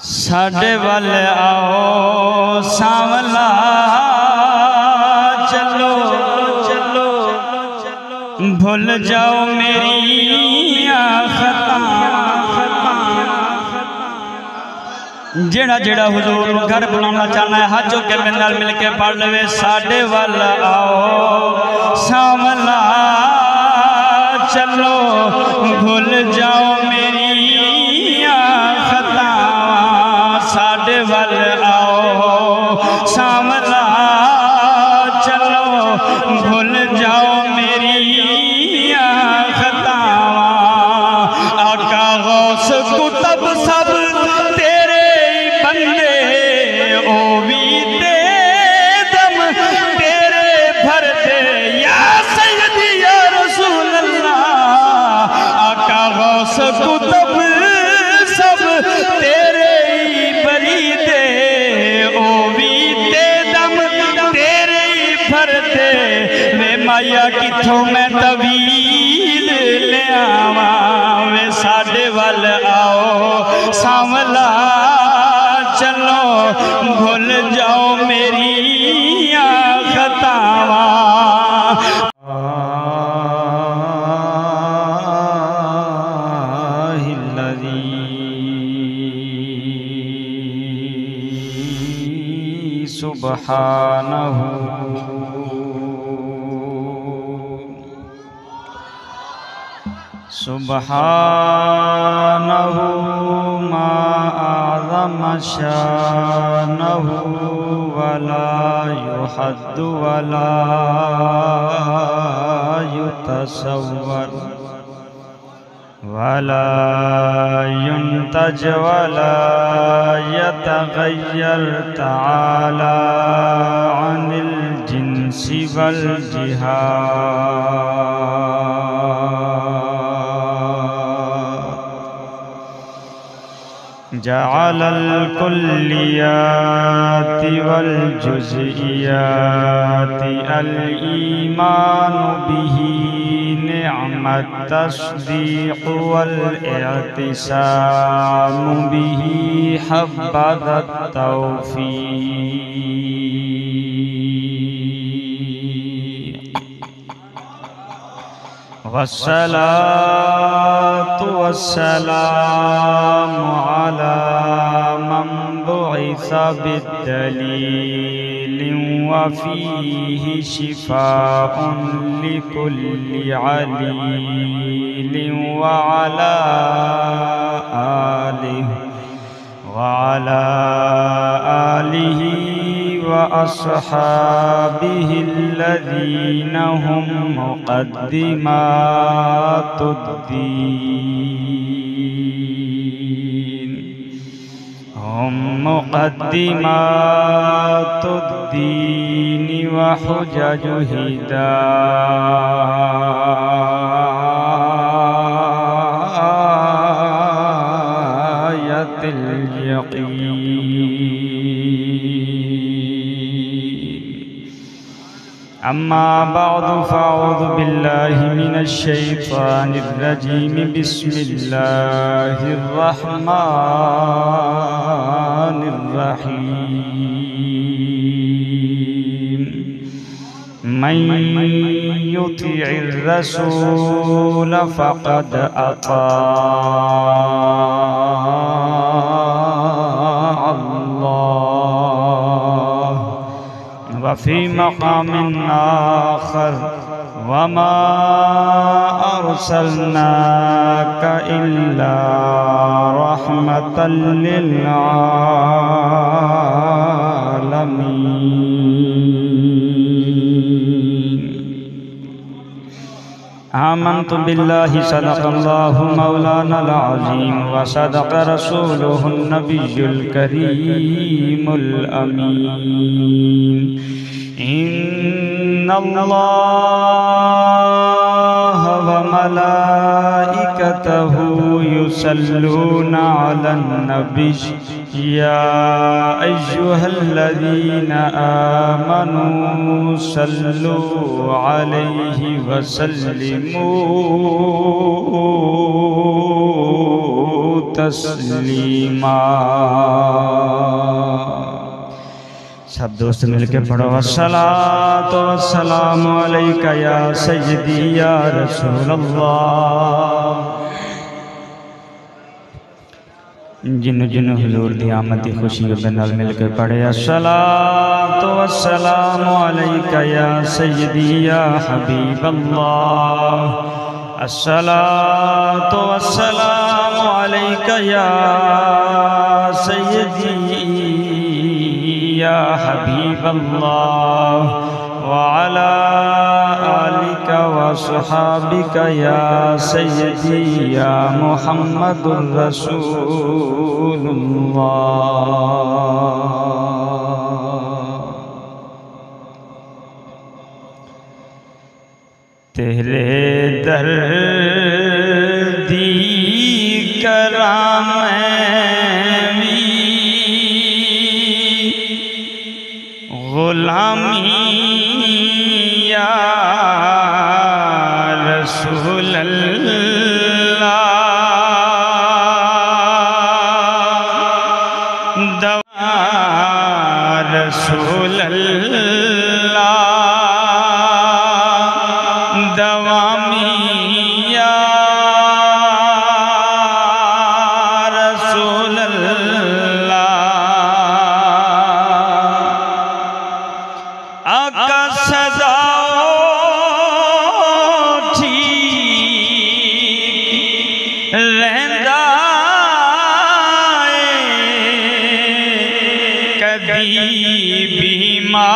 साढ़े वल आओ सांवला चलो चलो भूल जाओ मेरी खता। जेड़ा जेड़ा हुजूर घर बुलाना चाहना है हाथ चुक के मेरे नाल मिल के पढ़ लेवे। साढ़े वल आओ सांवला चलो भूल जाओ मेरी साढ़े वल आओ सांवला चलो भूल जाओ मेरी खतावां। आका गौस कुतब सब तेरे बंदे ओ भी दे दम तेरे भर दे या सैयदी या रसूल अल्लाह। आका गौस कुतब सब तेरे माया किथों मैं तवील ले आवा वे। साढ़े वल आओ सांवला चलो भूल जाओ मेरी खतावां। सुब्हानहू सुब्हानहू मा आज़म शानहू वला युहद्दु वला युतसव्वर वला युंतज वला यतगय्यर तआला अनिल जिन्सि वल जिहाद। जअलल कुल्लियाति वल जुज़इयाति अल ईमानु बिही निअमत तस्दीक़ वल इअ्तिसामु बिही हब्बज़त तौफ़ीक़। वस्सलातु वस्सलामु अला मन बुइस बिद्दलील व फीहि शिफाउन लिकुल्लि अलील व अला आलिहि व अस्हाबिहिल्लज़ीना हुम मुक़द्दिमातुद्दीन व हुजजु हिदायतिल यक़ीन। अम्मा बअदु फ़अऊज़ु बिल्लाहि मिनश शैतानिर रजीम। बिस्मिल्लाहिर रहमानिर रहीम। मन युतिइर रसूल फ़क़द अता अल्लाह वफ़ी मक़ामिन आख़र वमा अरसलनाका इल्ला रहमतल लिल आलमीन। आमन्तु बिल्लाहि सदक़ल्लाहु मौलानल अज़ीम व सदक़ रसूलुहुन नबियुल करीमुल अमीन। इन्नल्लाह व मलाइकतहु युसल्लूना अलन नबी या अय्युहल्लज़ीना आमनू सल्लू अलैहि वसल्लिमू तस्लीमा। सब दोस्त मिलके पढ़ो अस्सलातु वस्सलामु अलैका या सय्यदी या रसूल अल्लाह। जिन जिन हुजूर दी आमद की खुशी दे नाल मिलके पढ़े अस्सलातु वस्सलामु अलैका या सय्यदी या हबीब अल्लाह। अस्सलातु वस्सलामु अलैका या सय्यदी या हबीब अल्लाह व अला आलिका व सुहाबिका या सय्यदी या मुहम्मदुर रसूलुल्लाह। तेरे दर दी कराम गुलामी या रसूल अल्लाह। दवा रसूल अल्लाह दवा मिया रसूल अल्लाह। आका सदा ठीक रहंदा कदी बीमार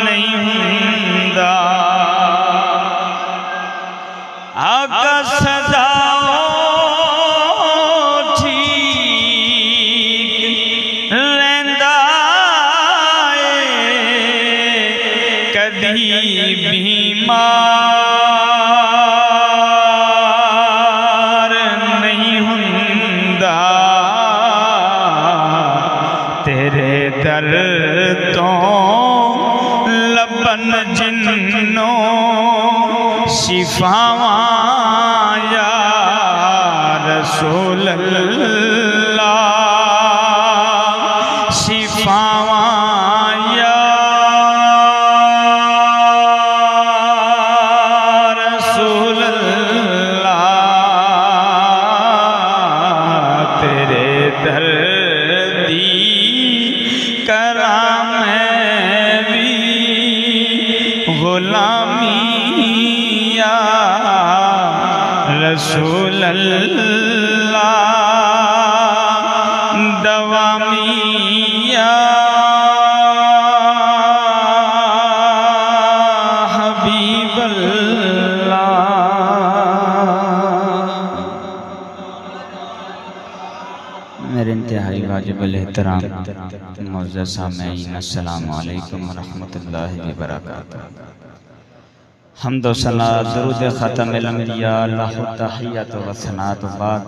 नहीं हुंदा। आका सदा बीमार नहीं हुंदा। तेरे दर तो लबन जिन्नों शिफावां या रसूल अल्लाह। शिफावां गुलामिया रसूल अल्लाह दवा मिया हबीब अल्लाह। मेरे इंतहाई वाजिबुल एहतराम मुअज़्ज़ज़ सामईन अस्सलामु अलैकुम व रहमतुल्लाहि व बरकातुहू। हम्द व सना दरूद ख़ातमिल अंबिया लहु तहिय्यतु व सनातु बाद।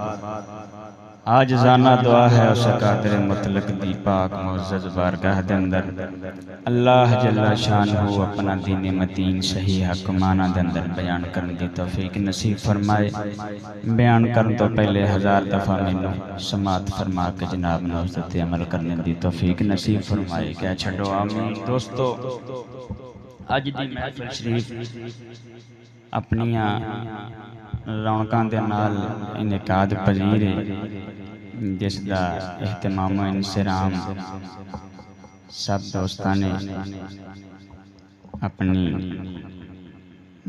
आज जाना दुआ है उस कादिर मुतलक दी पाक मुअज़्ज़ज़ बारगाह दे अंदर अल्लाह जल्ला शानहू अपना दीन मतीन सही हक माना दे अंदर बयान करने की तौफीक नसीब फरमाए। बयान करने तो पहले 1000 दफ़ा मैनू समात फरमा के जनाब ने उस ते अमल करने की तौफीक नसीब फरमाए। क्या छड़ो आमीन। दोस्तों अज दी महफिल शरीफ अपनियां रौनकां दे नाल इनकाद पजीर है, जिसका एहतमाम इंसराम सब दोस्तां ने अपनी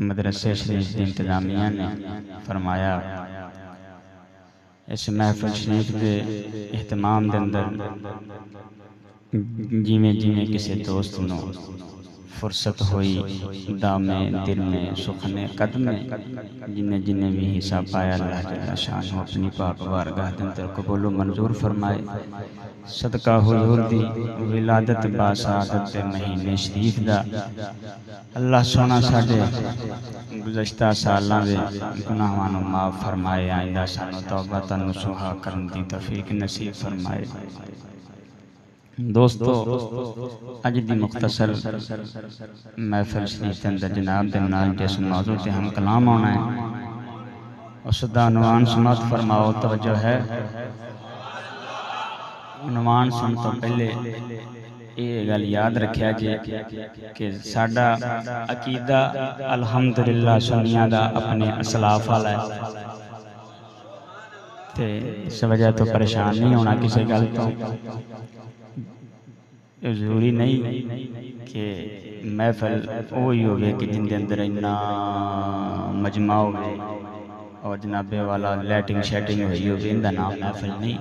मदरसे शरीफ की इंतजामिया ने फरमाया। इस महफिल शरीफ के एहतमाम के अंदर जिमें जिमें किसी दोस्त नूं फुर्सत हुई दामे दिल में सुखने कदमे जिन्हें जिन्हें भी हिस्सा पाया अल्लाह जल्ला शान अपनी पाक बारगाह के अंदर कबूल मंजूर फरमाए। सदका हुजूर दी विलादत बासादत दे महीने शरीफ दा अल्लाह सोना साडे गुज़श्ता सालां दे गुनाहां नूं माफ़ फरमाए। आइंदा सानू तौबा नसूहा करन दी तौफीक नसीब फरमाए। दोस्तों अज दी मुख्तसर महफिल शरीफ के अंदर जनाब दे नाल जिस मौजू ते हम कलाम आना है उसका उन्वान समात फरमाओ। तवज्जो है, उन्वान सुन तो पहले ये गल याद रखिया जे कि साडा अकीदा अल्हम्दुलिल्लाह सुन्नियां दा अपने असलाफ वाला है ते इस वजह तो परेशान नहीं होना किसी गल तो। जरूरी नहीं कि महफिल वही होवे कि जिंदे अंदर इन्ना मजमा होवे और जनाबे वाला लैटिंग शैटिंग हुई हो, इनका नाम महफिल नहीं।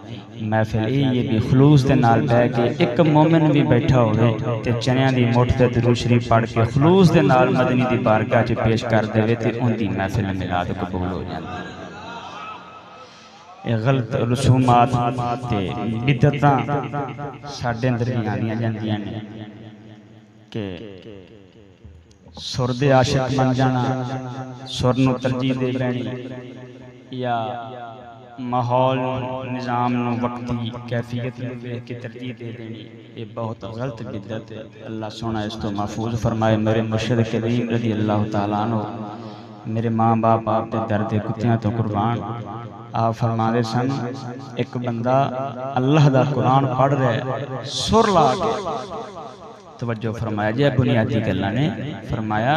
महफिल ये भी खलूस के नाल बह के एक मोमिन भी बैठा होवे ते चनिया दी मुठ ते दुरूद शरीफ पढ़ के खलूस के नाल मदनी दी बारगाह च पेश कर देवे ते उनकी महफिल मिलाद कबूल हो जाती है। गलत रसूमात ते बिदअतां साडे अंदर भी आनियां जांदियां ने कि सुर दे आशिक बन जाना, सुर नूं तरजीह दे बैणी या माहौल निज़ाम नूं वक्ती कैफियत नूं वेख के तरजीह दे देनी, ये बहुत गलत बिदअत है। अल्लाह सोना इस तो महफूज फरमाए। मेरे मुर्शिद करीम रज़ी अल्लाह तआला अन्हु मेरे माँ बाप आप दे दर्द कुत्तियां तो कुर्बान आप फरमाते सन, एक बंदा अल्लाह दा कुरान पढ़ रहा है सुर ला के, तवज्जो फरमाया जी बुनियादी गल्लां ने फरमाया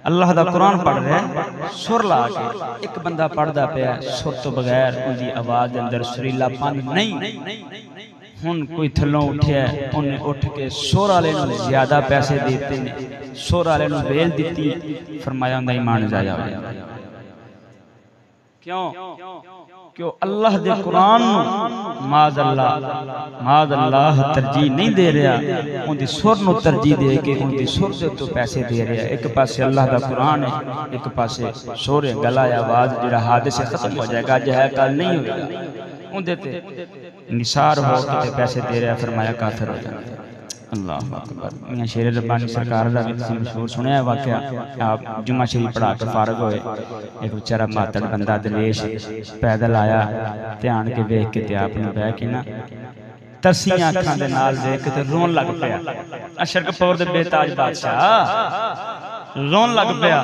अल्लाह दा कुरान पढ़ रहा है सुर ला के, एक बंदा पढ़दा पिया सुर तो बगैर उनकी आवाज़ के अंदर सुरीलापन नहीं। हुण कोई थल्लों उठिया उन्हें उठ के सुर वाले नूं ज्यादा पैसे देते ने, सुर वाले नूं बेल दिती, फरमाया उनका ईमान जाया हो जाता। क्यों अल्लाह दे कुरान माज अल्लाह तरजीह नहीं दे रहा, उनकी सुर नूं तरजीह दे के उनकी सुर दे तो पैसे दे रहा। एक पासे अल्लाह का कुरान है, एक पासे सुर है, गला आवाज़ जो हादसे खत्म हो जाएगा, अज है कल नहीं होगा, उनके ते निसार हो के पैसे दे रहा, फरमाया काफिर हो जाता। अल्लाह अकबर। मियां शेर रब्बानी सरकार का भी मशहूर सुनिया वाकया, आप जुम्मा शरीफ पढ़ा के फारग होए, एक बेचारा मातड़ बंदा दरवेश पैदल आया, ध्यान के वेख के ते आपने बह के ना तरसियां अखां दे नाल वेख के रोन लग पिया। अशरकपुर दे बेताज बादशाह रोन लग पिया।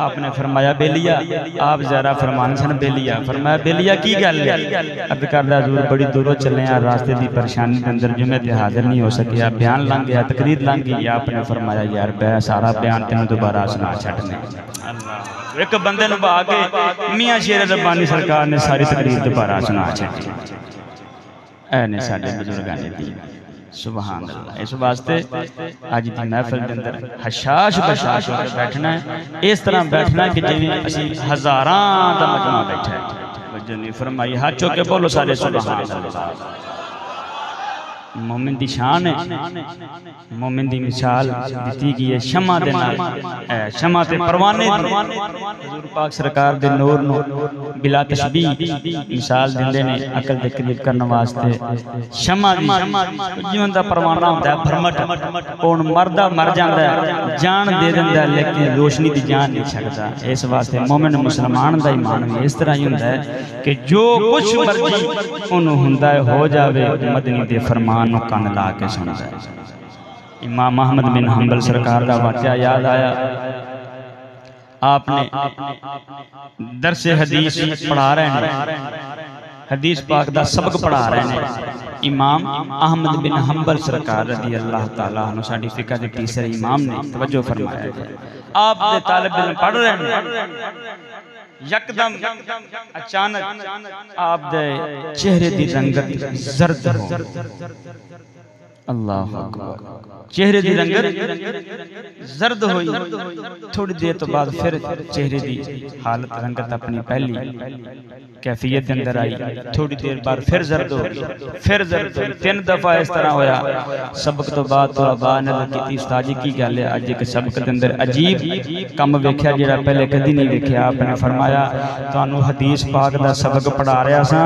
आपने फरमाया बेलिया, आप जरा फरमान सन बेलिया, फरमाया बेलिया की गल है? अर्ज करदा हजूर बड़ी दूरों चले हैं, रास्ते की परेशानी के अंदर जुमे ते हाजिर नहीं हो सकिया, बयान लंघ गया, तकरीर लंघ गई। आपने फरमाया यार बह सारा बयान तेन दोबारा सुना छड्डने। एक बंदे नूं बहा के मियां शेर रब्बानी सरकार ने सारी तकरीर दोबारा सुना छड्डी। ऐ ने साडे बुजुर्गां ने दी सुभान अल्लाह। इस वास्ते अज की महफिल के अंदर हशाश बशाश होकर बैठना है, इस तरह बैठना कि जिवें असीं हज़ारां दा मजमा बैठा है। वजह नहीं फरमाई, हाथ चुक के बोलो सारे सुभान अल्लाह। मोमिन दी शान है, मोमिन दी मिसाल दी गई है शमा दे नाल, शमा ते परवाने हुजूर पाक सरकार दे नूर नु बिला तशबीह मिसाल दिंदे ने अकल दे करीब करने वास्ते। शमा दी जीवन दा परवाना होंदा है, भरमट कौन मरदा मर जांदा है, जान दे दिंदा है लेकिन रोशनी दी जान नहीं छड्डदा। इस वास्ते मोमिन मुसलमान दा ईमान भी इस तरह ही होंदा है कि जो कुछ मर्जी उन्होंने हुंदा है हो जावे, मदनी दे फरमान कन ला के सुनता है। इमाम अहमद बिन हंबल सरकार का वाक़या याद आया। आपने दरसे हदीस पढ़ा रहे हैं, हदीस पाक दा सबक पढ़ा रहे हैं। इमाम अहमद बिन हंबल सरकार रज़ी अल्लाह ताला अन्हु साडी फिक़ह दे तीसरे इमाम ने तवज्जो फरमाया। आप दे तालिब इल्म पढ़ रहे हैं, यकदम अचानक आप दे चेहरे दी रंगत जर्द हो। अल्लाह अकबर। चेहरे दी रंगत जर्द हुई, थोड़ी देर तो बाद फिर चेहरे दी हालत रंगत अपनी पहली कैफियत अंदर आई, थोड़ी देर बाद फिर जर्द हो, फिर जर्द हुई, 3 दफा इस तरह होया। सबक तो बाद तलबा ने की उस्ताद जी की गल है, अज एक सबक के अंदर अजीब कम वेख्या जिहड़ा पहले कदी नहीं वेख्या। आपने फरमाया तुहानू हदीस पाक दा सबक पढ़ा रहा सा,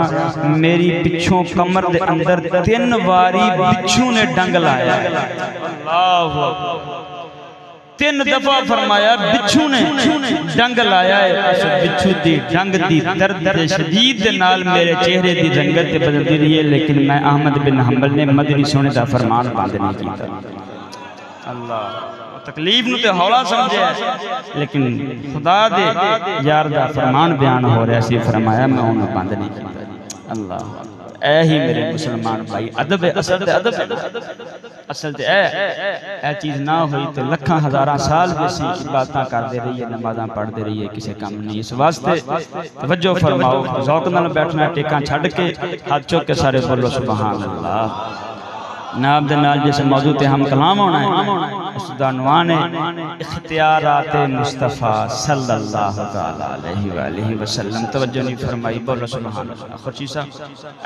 मेरी पिछों कमर दे अंदर 3 वारी बिच्छू ने डंग लाया। अल्लाह तीन दफा फरमाया बिच्छू ने डंग लाया है, उस बिच्छू दी डंग दी दर्द शदीद दे नाल मेरे चेहरे दी रंगत बदलती रही है, लेकिन मैं अहमद बिन हंबल ने मदनी सोने दा फरमान बंद नहीं किया। अल्लाह तकलीफ नूं ते हौला समझे, लेकिन खुदा दे यार दा फरमान बयान हो रहा सी, फरमाया मैं उन्हें बंद नहीं किया। अल्लाह ऐ ही मेरे मुसलमान भाई अदब है, असल ते अदब है। असल ते ऐ चीज़ ना हुई तो लखा हज़ारा साल भी सी इबादतां करते रहिए, नमाज़ां पढ़ते रहिए, किसी काम नहीं। इस वास्ते तवज्जो फरमाओ, ज़ौक़ नाल बैठना, टेकां छड्ड के हाथ चुक के सारे बोलो सुभान अल्लाह। नाब दे नाल जिस मौजू ते हम कलाम होना है उसदा उन्वान है इख्तियारात मुस्तफ़ा सल्लल्लाहु तआला अलैहि वसल्लम। तवज्जो नहीं फरमाई, बोलो सुभान अल्लाह। खुर्शी साहब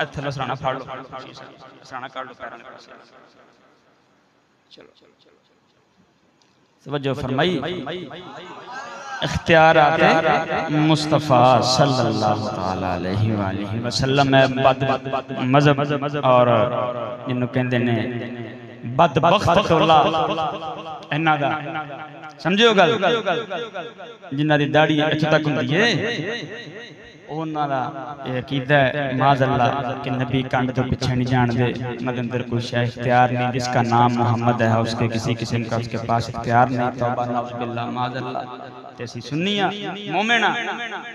इत्थे लसराना फाड़ लो, लसराना काट लो पैरां दे। चलो तवज्जो फरमाई, इख्तियारात मुस्तफ़ा सल्लल्लाहु तआला अलैहि वसल्लम में बद मज़हब और जिन्हों कहते ने बदबख्त कौला इन्हां दा समझियो गल, जिन्हां दी दाढ़ी इत्थे तक हुंदी है उन्हां दा ये अकीदा है माज़अल्लाह कि नबी कंड तो पीछे नहीं जाणदे, उन्हां दे अंदर कोई शै इख्तियार नहीं। जिसका नाम मोहम्मद है उसके किसी किस्म का उसके पास इख्तियार नहीं। तौबा नऊज़ बिल्लाह माज़अल्लाह। ते असीं सुन्नियां मोमिन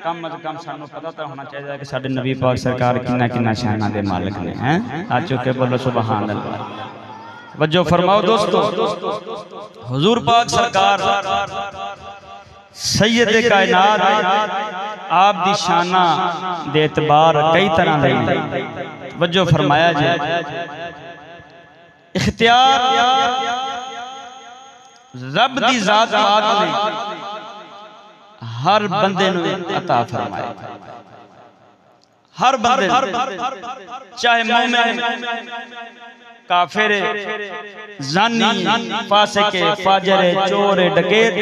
कम अज कम सानू पता तो होना चाहिए कि साडे नबी पाक सरकार किन्ना किन्ना शाना दे मालिक ने हैं। आ चुके बोलो सुभान अल्लाह। वजो फरमाओ दोस्तों, हुजूर पाक सरकार सैयद कायनात आप दी शाना दे एतबार कई तरह दे। वजो फरमाया जी इख्तियार रब दी जात पाक ने हर बंदे नूं अता फरमाया। हर बंदे चाहे मोमिन काफिर जानी फासिक फाजिर चोर डकैत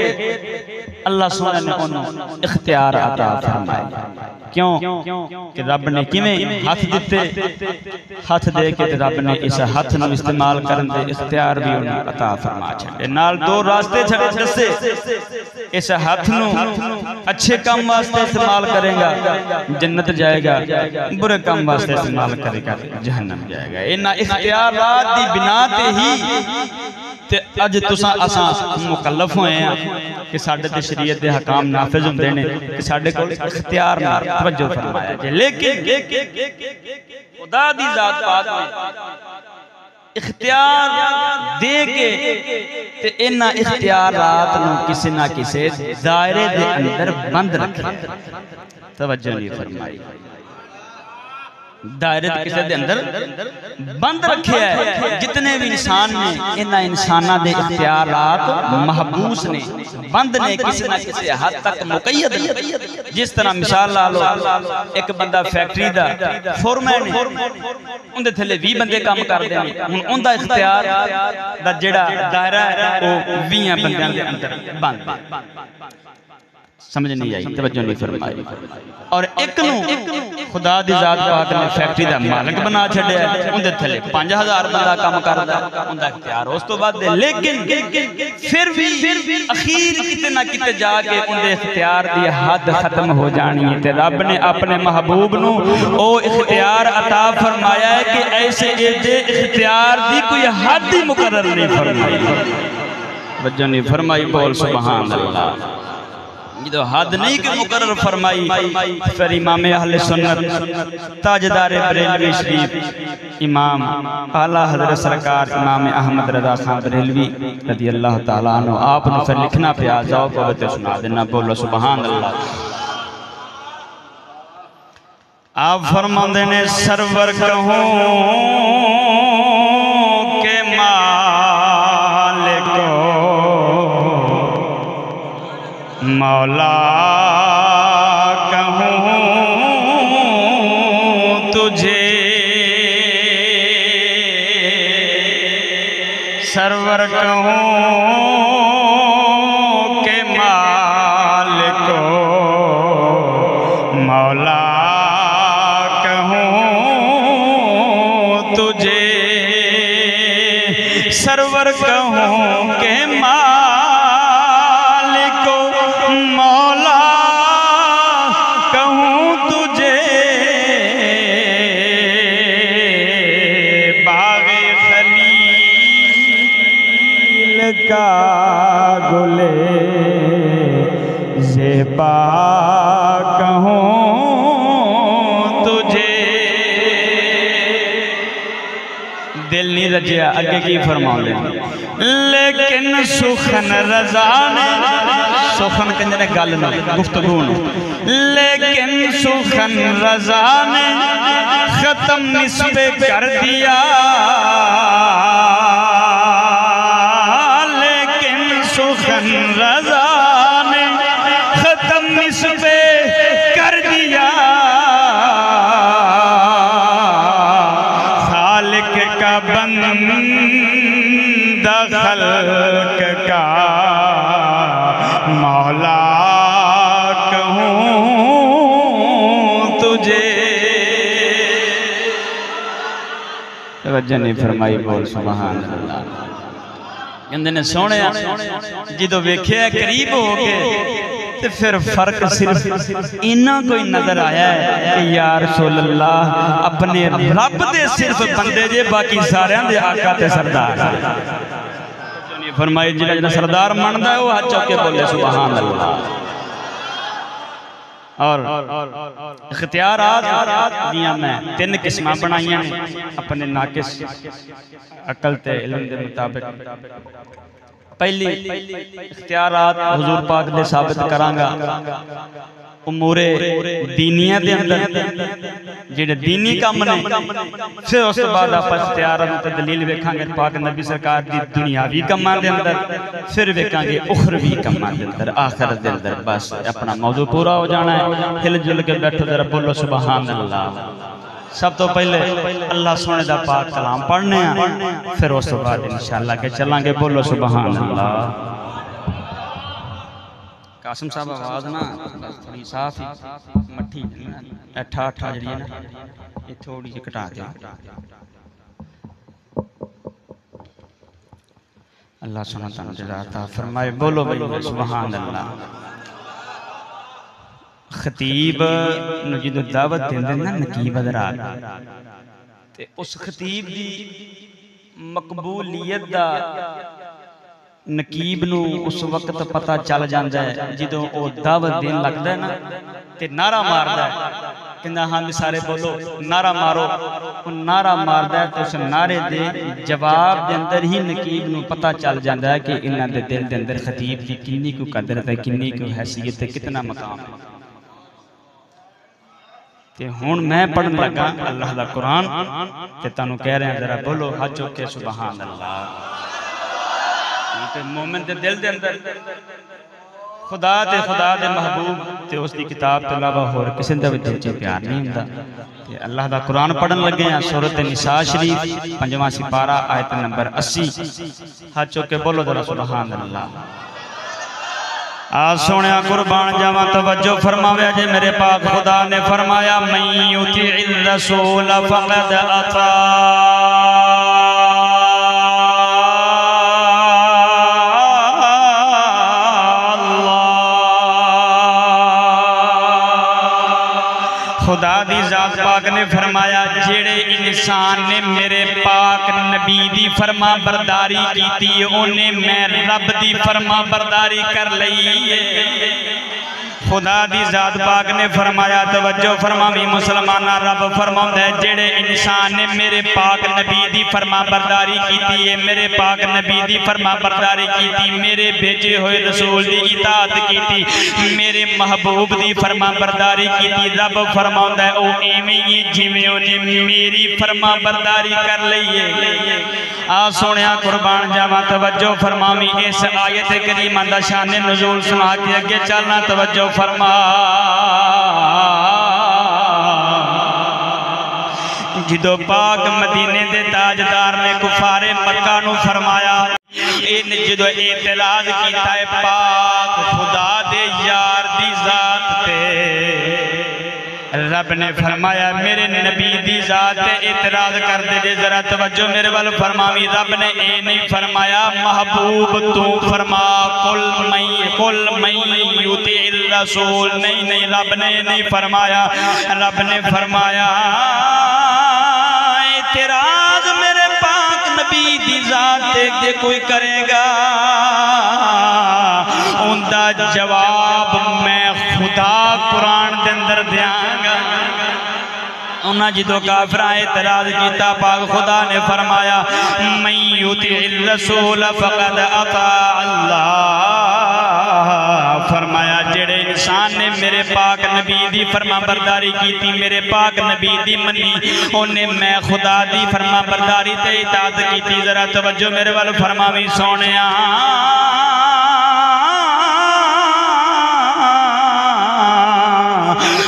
अल्लाह सोने ने उन्हें इख्तियार अता फरमाया। क्यों कि रब ने किवें हाथ दिते, हाथ दे के रब ने इस हाथ नूं इस्तेमाल करन दे इख्तियार भी उन्हें अता फरमा छड़े। नाल दो रास्ते छड़े दसे, इस हाथ नूं अच्छे काम वास्ते इस्तेमाल करेगा जन्नत जाएगा, बुरे काम वास्ते इस्तेमाल करेगा जहन्नम जाएगा। इन्हां इख्तियारात दी बिना ते ही ते अज तुसां असां मुकल्लफ होए हैं कि साडे ते शरीयत दे हकाम नाफिज हुंदे ने कि साडे कोल इख्तियार ना। तवज्जो फरमाया जे, लेकिन खुदा दी जात पाक ने इख्तियार दे के ते इन्हां इख्तियारात नूं किसी ना किसी दायरे दे अंदर बंद रखे। तवज्जो नहीं फरमाई, दायरे किसी दे अंदर बंद रखे है। जितने भी इंसान ने इन्हां इंसानां दे इख्तियारात महबूस ने, बंद ने, किसी ना किसी हद तक मुकय्यद ने। जिस तरह मिसाल ला लो, एक बंदा फैक्ट्री दा फोरमैन है, उनदे थल्ले 20 बंदे काम करदे ने, हुण उनदा इख्तियार दा जेड़ा दायरा है वो 20 बंदियां दे अंदर बंद। समझ नहीं आई, तवज्जो नहीं फरमाई। और एक नूं खुदा दी जात पाक ने फैक्ट्री दा मालिक बना छड्या, उनदे थल्ले 5000 बंदा काम करदा, उनदा इख्तियार उस तो बाद। लेकिन फिर भी अखीर किते ना किते जाके उनदे इख्तियार दी हद खत्म हो जानी है ते रब ने अपने महबूब नूं ओ इख्तियार अता फरमाया है कि ऐसे एदे इख्तियार दी कोई हद ही मुकर्रर नहीं फरमाई। तवज्जो नहीं फरमाई, बोल सुभान अल्लाह। जो हद नहीं कि मुकर्रर फरमाई, फिर इमाम अहले सुन्नत ताजदार बरेलवी शरीफ इमाम आला हज़रत सरकार इमाम अहमद रज़ा खान बरेलवी रज़ी अल्लाह तआला अन्हु आप ने फिर लिखना पिया, जाओ को बते सुना देना, बोलो सुभान अल्लाह। आप फरमाते ने सरवर कहूं के मालिक मौला कहूं तुझे, सरवर कहूं के मालिक मौला कहूं तुझे, सरवर कहूं के मालिक दिल नहीं रजिया अगे की फरमाते लेकिन सुखन रजा ने सुखन कहते ने गल न गुफ्तगू लेकिन सुखन रजा ने खत्म निस्बे कर दिया लेकिन सुखन रजा ने खत्म निस्बे कर दिया खालिक का बंदा खल्क का मौला कहूँ तुझे तवज्जो नहीं फरमाई बोल सुभान अल्लाह कहते ने सोने जो वेख्या करीब हो के ते फिर फर्क सिर्फ इन्ना कोई नजर आया है कि या रसूल अल्लाह अपने रब दे सिर्फ बंदे जे बाकी सारे दे आका ते सरदार फरमाई जिला जिला सरदार मनदा है वो हाथ चौक के बोले सुभान अल्लाह और इख्तियारात दियां मैं 3 किस्मां बनाइयां अपने नाकिस अकल ते इल्म दे मुताबिक पहली इख्तियारात हुजूर पाक दे साबित करांगा उमूरे दीनिया दे अंदर जेडे दीनी काम ने फिर उस तो बाद आप इख्तियारात ते दलील वेखांगे पाक नबी सरकार दी दुनियावी कामां दे अंदर फिर वेखांगे उखरवी कामां दे अंदर आखिरत दे अंदर बस अपना मौजू पूरा हो जाना है हिल जुल के बैठो जरा बोलो सुभान अल्लाह सब तो पहले अल्लाह सोने दा पाक कलाम पढ़ने फिर उस तो बाद इंशाअल्लाह के चलांगे बोलो सुभान अल्लाह कासिम साहब आवाज ना थोड़ी साफ ही मट्ठी अठा अठा जी ना ये थोड़ी सी घटा दे अल्लाह सुना तता फरमाए बोलो भाई सुभान अल्लाह खतीब जो दावत देंदे ना नकीब हज़रात ते उस खतीब दी मकबूलियत दा नकीब नू उस वक्त पता चल जाता है जो वो दावत देन लगता है ना ते नारा मारदा है कहंदा हाँ सारे बोलो नारा मारो नारा मारदा है तो उस नारे दे जवाब दे अंदर ही नकीब नू पता चल जाता है कि इन्हां दे दिल दे अंदर खतीब की किन्नी को कदर है किन्नी को हैसियत है कितना मकाम है ते हुण मैं पढ़न लगा अल्लाह दा कुरान ते तानू कह रहे हैं जरा बोलो हाथ चुक के सुभान अल्लाह ते मोमिन दे दिल दे अंदर खुदा दे महबूब ते उसकी किताब तो अलावा होर किसी दा भी दिल च प्यार नहीं हुंदा ते अल्लाह दा कुरान पढ़न लगे हैं सूरत निसा शरीफ 5वां सिपारा आयत नंबर 80 हाथ चुक के बोलो जरा सुभान अल्लाह आज सोने कुर्बान जावा तवज्जो फरमावे जे मेरे पाक खुदा ने फरमाया मैं युतिइर रसूल फक़द अता खुदा दी जात पाक ने फरमाया जेड़े इंसान ने मेरे पाक नबी दी फरमा बरदारी की उन्हें मैं रब दी फरमा बरदारी कर लई है। खुदा दी जात पाक ने फरमाया तवज्जो फरमावी मुसलमाना रब फरमांदा है जेड़े इंसान ने मेरे पाक नबी दी फरमा बरदारी की है मेरे पाक नबी दी फरमा बरदारी की मेरे भेजे हुए रसूल दी इताअत की मेरे महबूब दी फरमा बरदारी की रब फरमांदा है ओ एवें ही जिवें उन्हें मेरी फरमा बरदारी कर लई है। आ सोनिया कुर्बान जावा तवज्जो फरमावी इस आयत करीमा दा शान नुज़ूल सुना के अगे चलना तवज्जो फरमा। जिदो पाक मदीने दे ताजदार ने कुफारे मक्का नू फरमाया जो एतराज किया है पाक खुदा दे यार दी जात ते रब ने फरमाया मेरे नबी दी जात ते एतराज कर दे जे जरा तवज्जो मेरे वाल फरमावी रब ने ए नहीं फरमाया महबूब तू फरमा कुल मई युतिइर रसूल नहीं रब ने नहीं फरमाया रब ने फरमाया एतराज मेरे पाक नबी दी जात ते कोई करेगा उनका जवाब मैं खुदा कुरान दे अंदर देंगा। उन्हें जो काफिरा एतराज किया पाक खुदा ने फरमाया मैं युतिइर रसूल फकद अता अल्लाह। फरमाया जेड़े इंसान ने मेरे पाक नबी दी फरमा बरदारी की, मेरे पाक नबी दी मनी, उन्हें मैं खुदा दी फरमा बरदारी ते इताअत की। जरा तवज्जो मेरे वाल फरमावी सोनिया।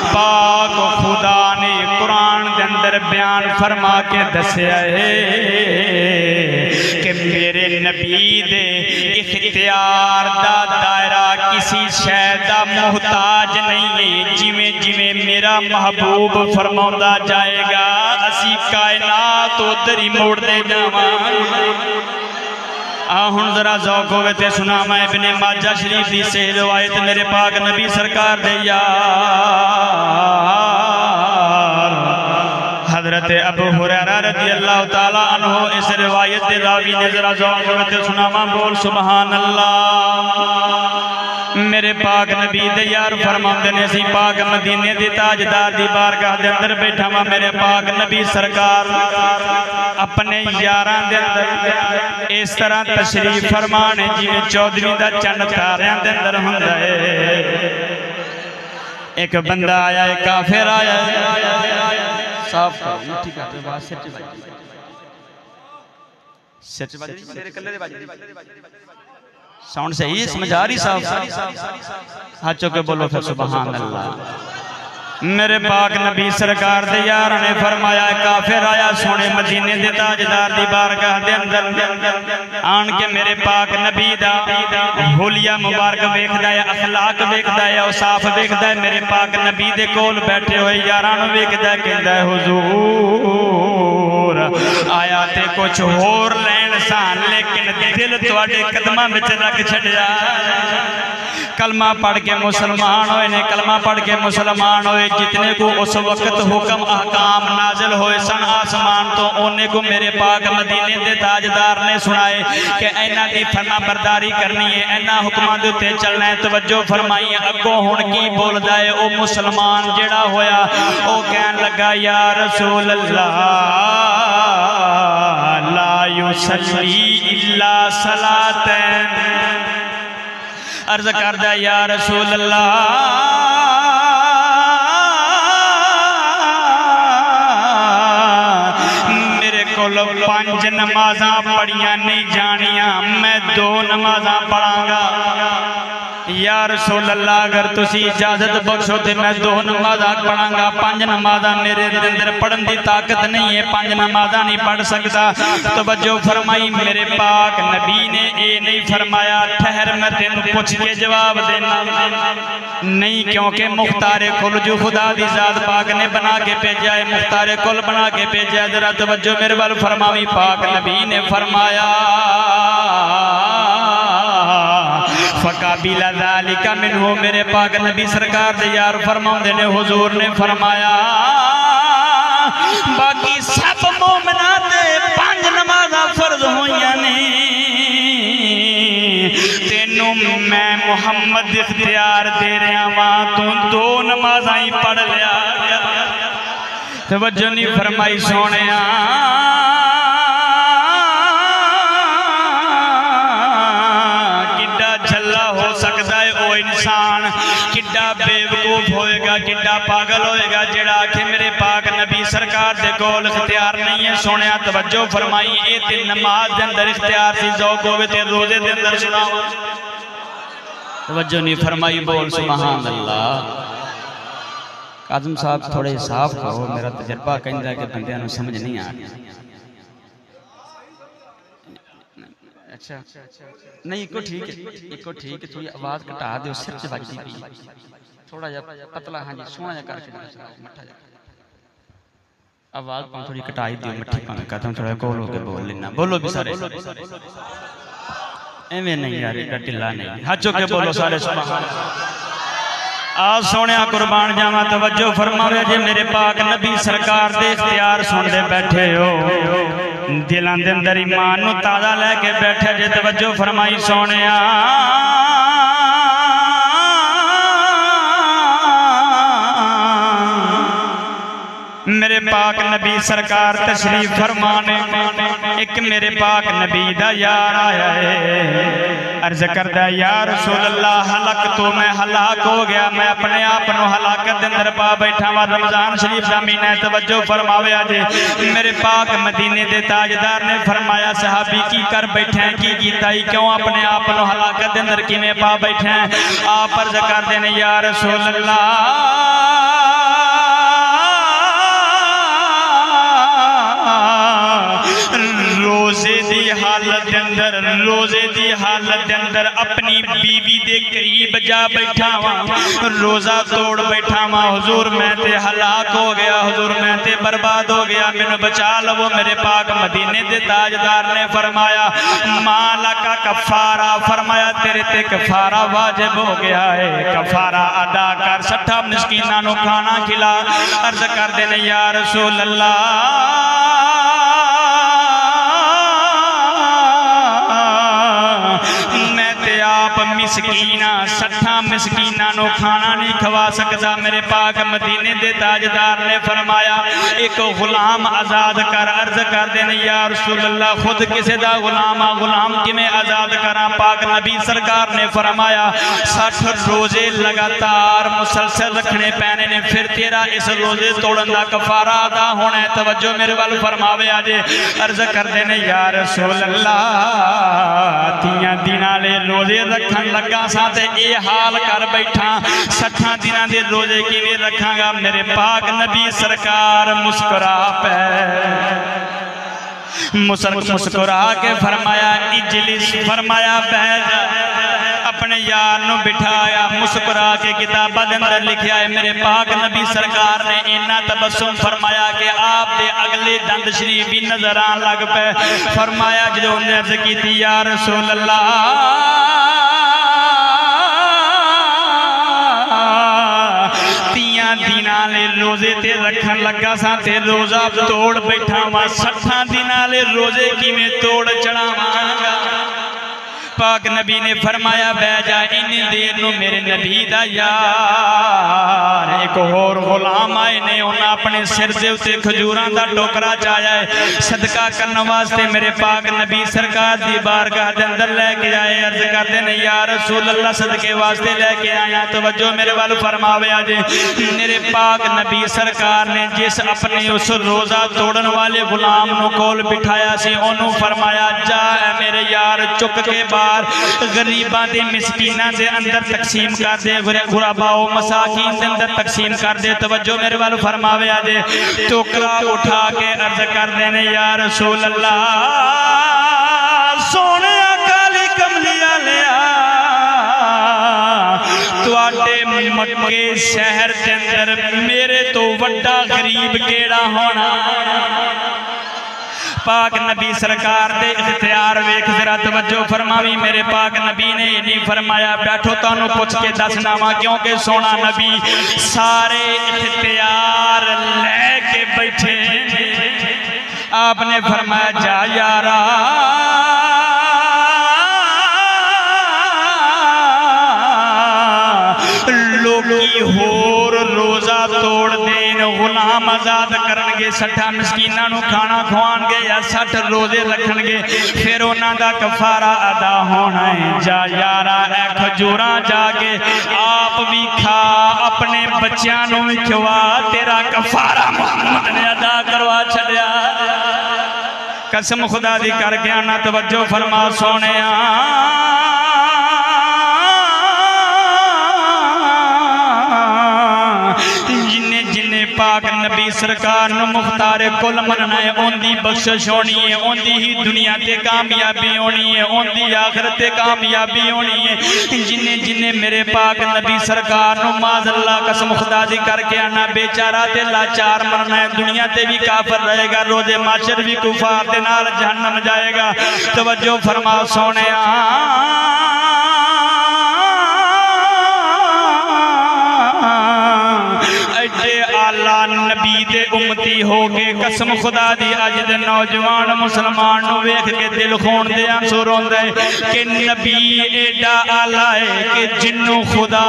पाक खुदा ने कुरान के अंदर बयान फरमा के दसिया है कि मेरे नबी दे इख्तियार दा दायरा किसी शै दा मुहताज नहीं है। जिमें जिमें मेरा महबूब फरमाउंदा जाएगा असी कायनात उधर ही मोड़ते जावांगे। हुण जरा ज़ौक़ होवे ते सुनावा इब्ने माजा शरीफ दी से रिवायत मेरे पाक नबी सरकार दे यार हजरत अबू हुरैरा रज़ी अल्लाह ताला अन्हु इस रिवायत दे रावी ने जरा ज़ौक़ होवे ते सुनावा बोल सुभान अल्लाह। मेरे पाक नबी दे यार फरमाते ने सी पाक मदीने दी ताजदार दी बारगाह दे अंदर बैठा वा मेरे पाक नबी सरकार अपने यारां दे अंदर इस तरह तशरीफ फरमाने जिवें चौधरी दा चंद तारियां दे अंदर हुंदा है। एक बंदा आया एक काफिर आया साफ करो मिठी कर बात सच बाजी मेरे कल्ले दे बाजी साउंड सही है समझ आ रही साफ हाथ चुके बोलो फिर सुभान अल्लाह। मेरे पाक नबी सरकार दे यार ने फरमाया काफिर आया सोने मदीने दे ताजदार दी बारगाह दे अंदर आन के मेरे पाक नबी दा हुलिया मुबारक वेखदा है, अखलाक वेखदा है, औसाफ वेखदा है। मेरे पाक नबी दे कोल बैठे हुए यारां नूं वेखदा है, कहंदा है हुजूर आया ते कुछ होर लैण सान लेकिन दिल तुहाडे कदमां विच रख छड्या। कलमा पढ़ के मुसलमान होए ने, कलमा पढ़ के मुसलमान होए जितने को उस वक्त हुक्म अहकाम नाजिल होए सन आसमान तो उन्हें को मेरे पाक मदीने दे ताजदार ने सुनाए कि इन्हां दी फरमा बरदारी करनी है, इन्हां हुक्मां दे उत्ते चलना है। तवज्जो फरमाई अगों हुण की बोलदा है ओ मुसलमान जेड़ा होया ओ कहन लगा या रसूल अल्लाह ला युसल्ली इल्ला सलातन। अर्ज करदा या रसूल अल्लाह मेरे कोल 5 नमाज़ां पढ़ियां नहीं जानियां, मैं 2 नमाज़ां पढ़ांगा। या रसूल अल्लाह अगर तुसी इजाजत बख्शो तो मैं 2 नमाज़ां पढ़ांगा, 5 नमाज़ां मेरे अंदर पढ़न की ताकत नहीं है, 5 नमाज़ां नहीं पढ़ सकता। तवज्जो फरमाई मेरे पाक नबी ने ये नहीं फरमाया ठहर मैं तेन पूछ के जवाब देना नहीं, क्योंकि मुख्तारे कुल जो खुदा दी जात पाक ने बना के भेजा है, मुख्तारे कुल बना के भेजा है। जरा तवज्जो मेरे वाल फरमावी पाक नबी ने फरमाया फकाबिला ज़ालिका मिन्हु। मेरे पाक नबी सरकार दे यार फरमाउंदे ने हुजूर ने फरमाया बाकी सब मोमिना ते 5 नमाज़ां फर्ज होईयां ने, तेनू मैं मुहम्मद इख्तियार दे रहा वां तू 2 नमाज़ां ही पढ़ लिया। तवज्जो नहीं फरमाई सोनिया। इंसान किड्डा बेवकूफ होएगा, किड्डा पागल होएगा जेड़ा आखे मेरे पाक नबी सरकार दे कोल इख्तियार नहीं है। सोनिया तवज्जो फरमाई ये ते नमाज दे अंदर इख्तियार सी, ज़ौक़ होवे ते रोजे दे अंदर सुनाओ। तवज्जो नहीं फरमाई बोल सुभान अल्लाह। काज़म साहब थोड़े साफ करो, मेरा तजर्बा कहंदा है कि बंदियां नूं समझ नहीं आ रही। अच्छा नहीं इको ठीक है, इको ठीक है, थोड़ी आवाज घटा दो, सिर च वजदी पई थोड़ा जा पतला। हाँ जी सोहना जा करके मठा जा आवाज पां थोड़ी घटाई दियो मठी पां कदम थोड़ा कोल होके बोल लेना। बोलो भी सारे एवें नहीं यार एडा ढिला नहीं, हाथ चुक के बोलो सारे सुभान अल्लाह। आ सोनिया कुर्बान जावा तवज्जो फरमावे जे मेरे पाक नबी सरकार दे इख्तियार सुनदे बैठे हो, दिलां दे अंदर ईमान नूं ताज़ा लैके बैठे जे। तवज्जो फरमाई सोनिया मेरे मेरे पाक नबी सरकार तशरीफ फरमाने, एक मेरे पाक नबी दा यार आया है, अर्ज करदा या रसूल अल्लाह हलक तो मैं हलाक हो गया, मैं अपने आप को हलाकत दे अंदर पा बैठा वा। रमजान शरीफ दा महीना है, तवज्जो फरमावे अजे मेरे पाक मदीने दे ताजदार ने फरमाया सहाबी की कर बैठे हैं, की कीता ही, क्यों अपने आप को हलाकत दे अंदर किवें पा बैठे हैं। आप अर्ज करदे ने या रसूल अल्लाह रोजे दी हालत दे अंदर, रोजे दी हालत दे अंदर अपनी बीवी दे करीब जा बैठा वा, रोजा तोड़ बैठा वा। हुजूर मैं ते हलाक हो गया, हुजूर मैं ते बर्बाद हो गया, मैनू बचा लवो। मेरे पाक मदीने दे ताजदार ने फरमाया माला का कफारा, फरमाया तेरे ते कफारा वाजिब हो गया है, कफारा अदा कर, 60 मिस्कीनां नू खाना खिला। अर्ज करदे ने या रसूल अल्लाह मिसकीना 60 मिसकीना नो खाना नहीं खवा सकता। मेरे पाक मदीने दे ताजदार ने फरमाया एक गुलाम आजाद कर। अर्ज कर देने या रसूल अल्लाह खुद किसी दा गुलाम आ, गुलाम किमें आजाद करा। पाक नबी सरकार ने फरमाया 60 रोजे लगातार मुसलसल रखने पैने ने, फिर तेरा इस रोजे तोड़न का कफारा अदा होना है। तवज्जो मेरे वाल फरमावे अजे अर्ज कर देने या रसूल अल्लाह 30 दिनां दे रोजे रखन लगा सा ते ये हाल कर बैठा, 60 दिनां दे रोजे किवें रखांगा। मेरे पाक नबी सरकार मुस्कुरा पे मुस्कुरा के फरमाया इजलिस, फरमाया बैठ। अपने यार नु बिठाया, मुस्कुरा के किताबा दे अंदर लिखा है मेरे पाक नबी सरकार ने इन्ना तबस्सुम फरमाया कि आप दे अगले दंद शरीफ भी नजर आन लग पे। फरमाया जो उन्हें अर्ज की या रसूल अल्लाह 30 दिनां ले रोजे ते रखन लगा सा ते रोजा तोड़ बैठा वा। 60 दिनां ले रोजे किवें तोड़ चढ़ावांगा। पाक नबी ने फरमाया बह जा, इन्नी देर नु मेरे नबी दा यार एक होर गुलाम आए ने, उन्हें अपने सिर के उत्ते खजूरां दा टोकरा चाया है, सदका करने वास्ते मेरे पाक नबी सरकार दी बारगाह दे अंदर लेके आए। अर्ज करते ने या रसूल अल्लाह सदके वास्ते लेके आया। तवज्जो मेरे वाल फरमावे अजे मेरे पाक नबी सरकार ने जिस अपने उस रोजा तोड़न वाले गुलाम नु कोल बिठाया सी, ओनू फरमाया जा मेरे यार चुक के गरीबा दे मिसकीना दे अंदर तकसीम कर दे, गुरबाओ मसाकीन दे अंदर तकसीम कर दे। तवज्जो मेरे वाल फरमावे अजे टोकरा उठा के अर्ज कर देने या रसूल अल्लाह सोने काली कमलिया लिया तुआडे मक्के शहर के अंदर मेरे तो वड्डा गरीब केड़ा होना। पाक नबी सरकार दे इख्तियार वेख जरा तवज्जो फरमावी। मेरे पाक नबी ने नहीं फरमाया बैठो तानू पूछ के दसना वा, क्योंकि सोना नबी सारे इख्तियार लेके बैठे। आपने फरमाया जा यारा लोगी होर रोजा तोड़ देन, गुलाम आजाद करनगे, 60 मिसकीनां नू खाना खवाणगे या 60 रोजे रखणगे, फिर उन्हां दा कफारा अदा होना है। जा यारा ए खजूरां जाके आप भी खा, अपने बच्चों नू भी खवा, तेरा कफारा मुहम्मद ने अदा करवा छड़िया। कसम खुदा दी करके आना तवज्जो फरमा सोने पाक नबी सरकार नु मुख्तारे कुल मनना है, उनकी बख्शिश होनी है, उनकी ही दुनिया ते कामयाबी होनी है, उनकी आखिरत ते कामयाबी होनी है। जिन्हें जिन्हें मेरे पाक नबी सरकार नु माज़अल्लाह कसम खुदा दी करके आना बेचारा ते लाचार मरना है, दुनिया ते भी काफिर रहेगा, रोजे माशर भी कुफार दे नाल जहन्नम जाएगा। तवज्जो फरमा सोने आला नबी दे उम्मती हो के कसम खुदा दी अज दे नौजवान मुसलमान नूं वेख के दिल खून दे आंसू रोंदे कि नबी एडा आला है कि जिन्नू खुदा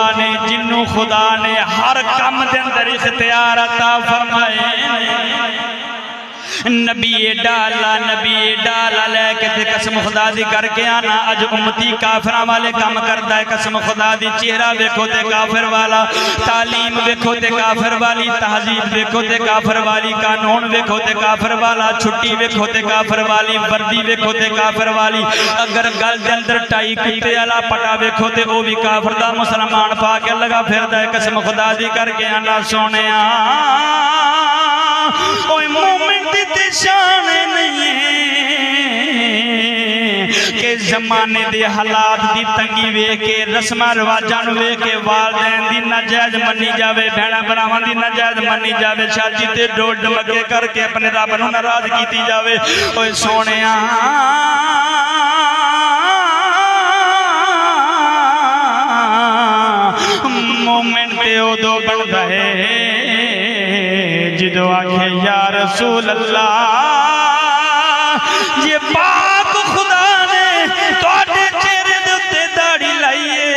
ने हर काम दे अंदर इख्तियार अता फरमाए। नबी डाला लेके ते कसम खुदा दी करके आना अज उम्मती काफिरां वाले काम करदा है। कसम खुदा दी चेहरा वेखो ते काफिर वाला, तालीम वेखो ते काफिर वाली, तहजीब वेखो ते काफिर वाली, कानून वेखो ते काफिर वाला, छुट्टी वेखो ते काफिर वाली, वर्दी वेखो ते काफिर वाली, अगर गल दे अंदर टाई कुत्ते वाला पटा वेखो ते ओ भी काफिर दा मुसलमान पा के लगा फिरदा है। कसम खुदा दी करके आना सोनिया ओए मोमिन दी शान नहीं के जमाने दे हालात दी तंगी वेख के रस्मां रिवाजां नूं वेख के वालदैन दी नाजायज मन्नी जावे, भैणां भरावां दी नाजायज मन्नी जावे, शादी ते डोल डमके करके अपने रब नूं नाराज कीती जावे। ओए सोनिया मोमिन ते उदों बनदा है जिदो आखे या रसूल अल्लाह ये पाक खुदा ने तुहाडे चेहरे दे उत्ते दाढ़ी लाइए,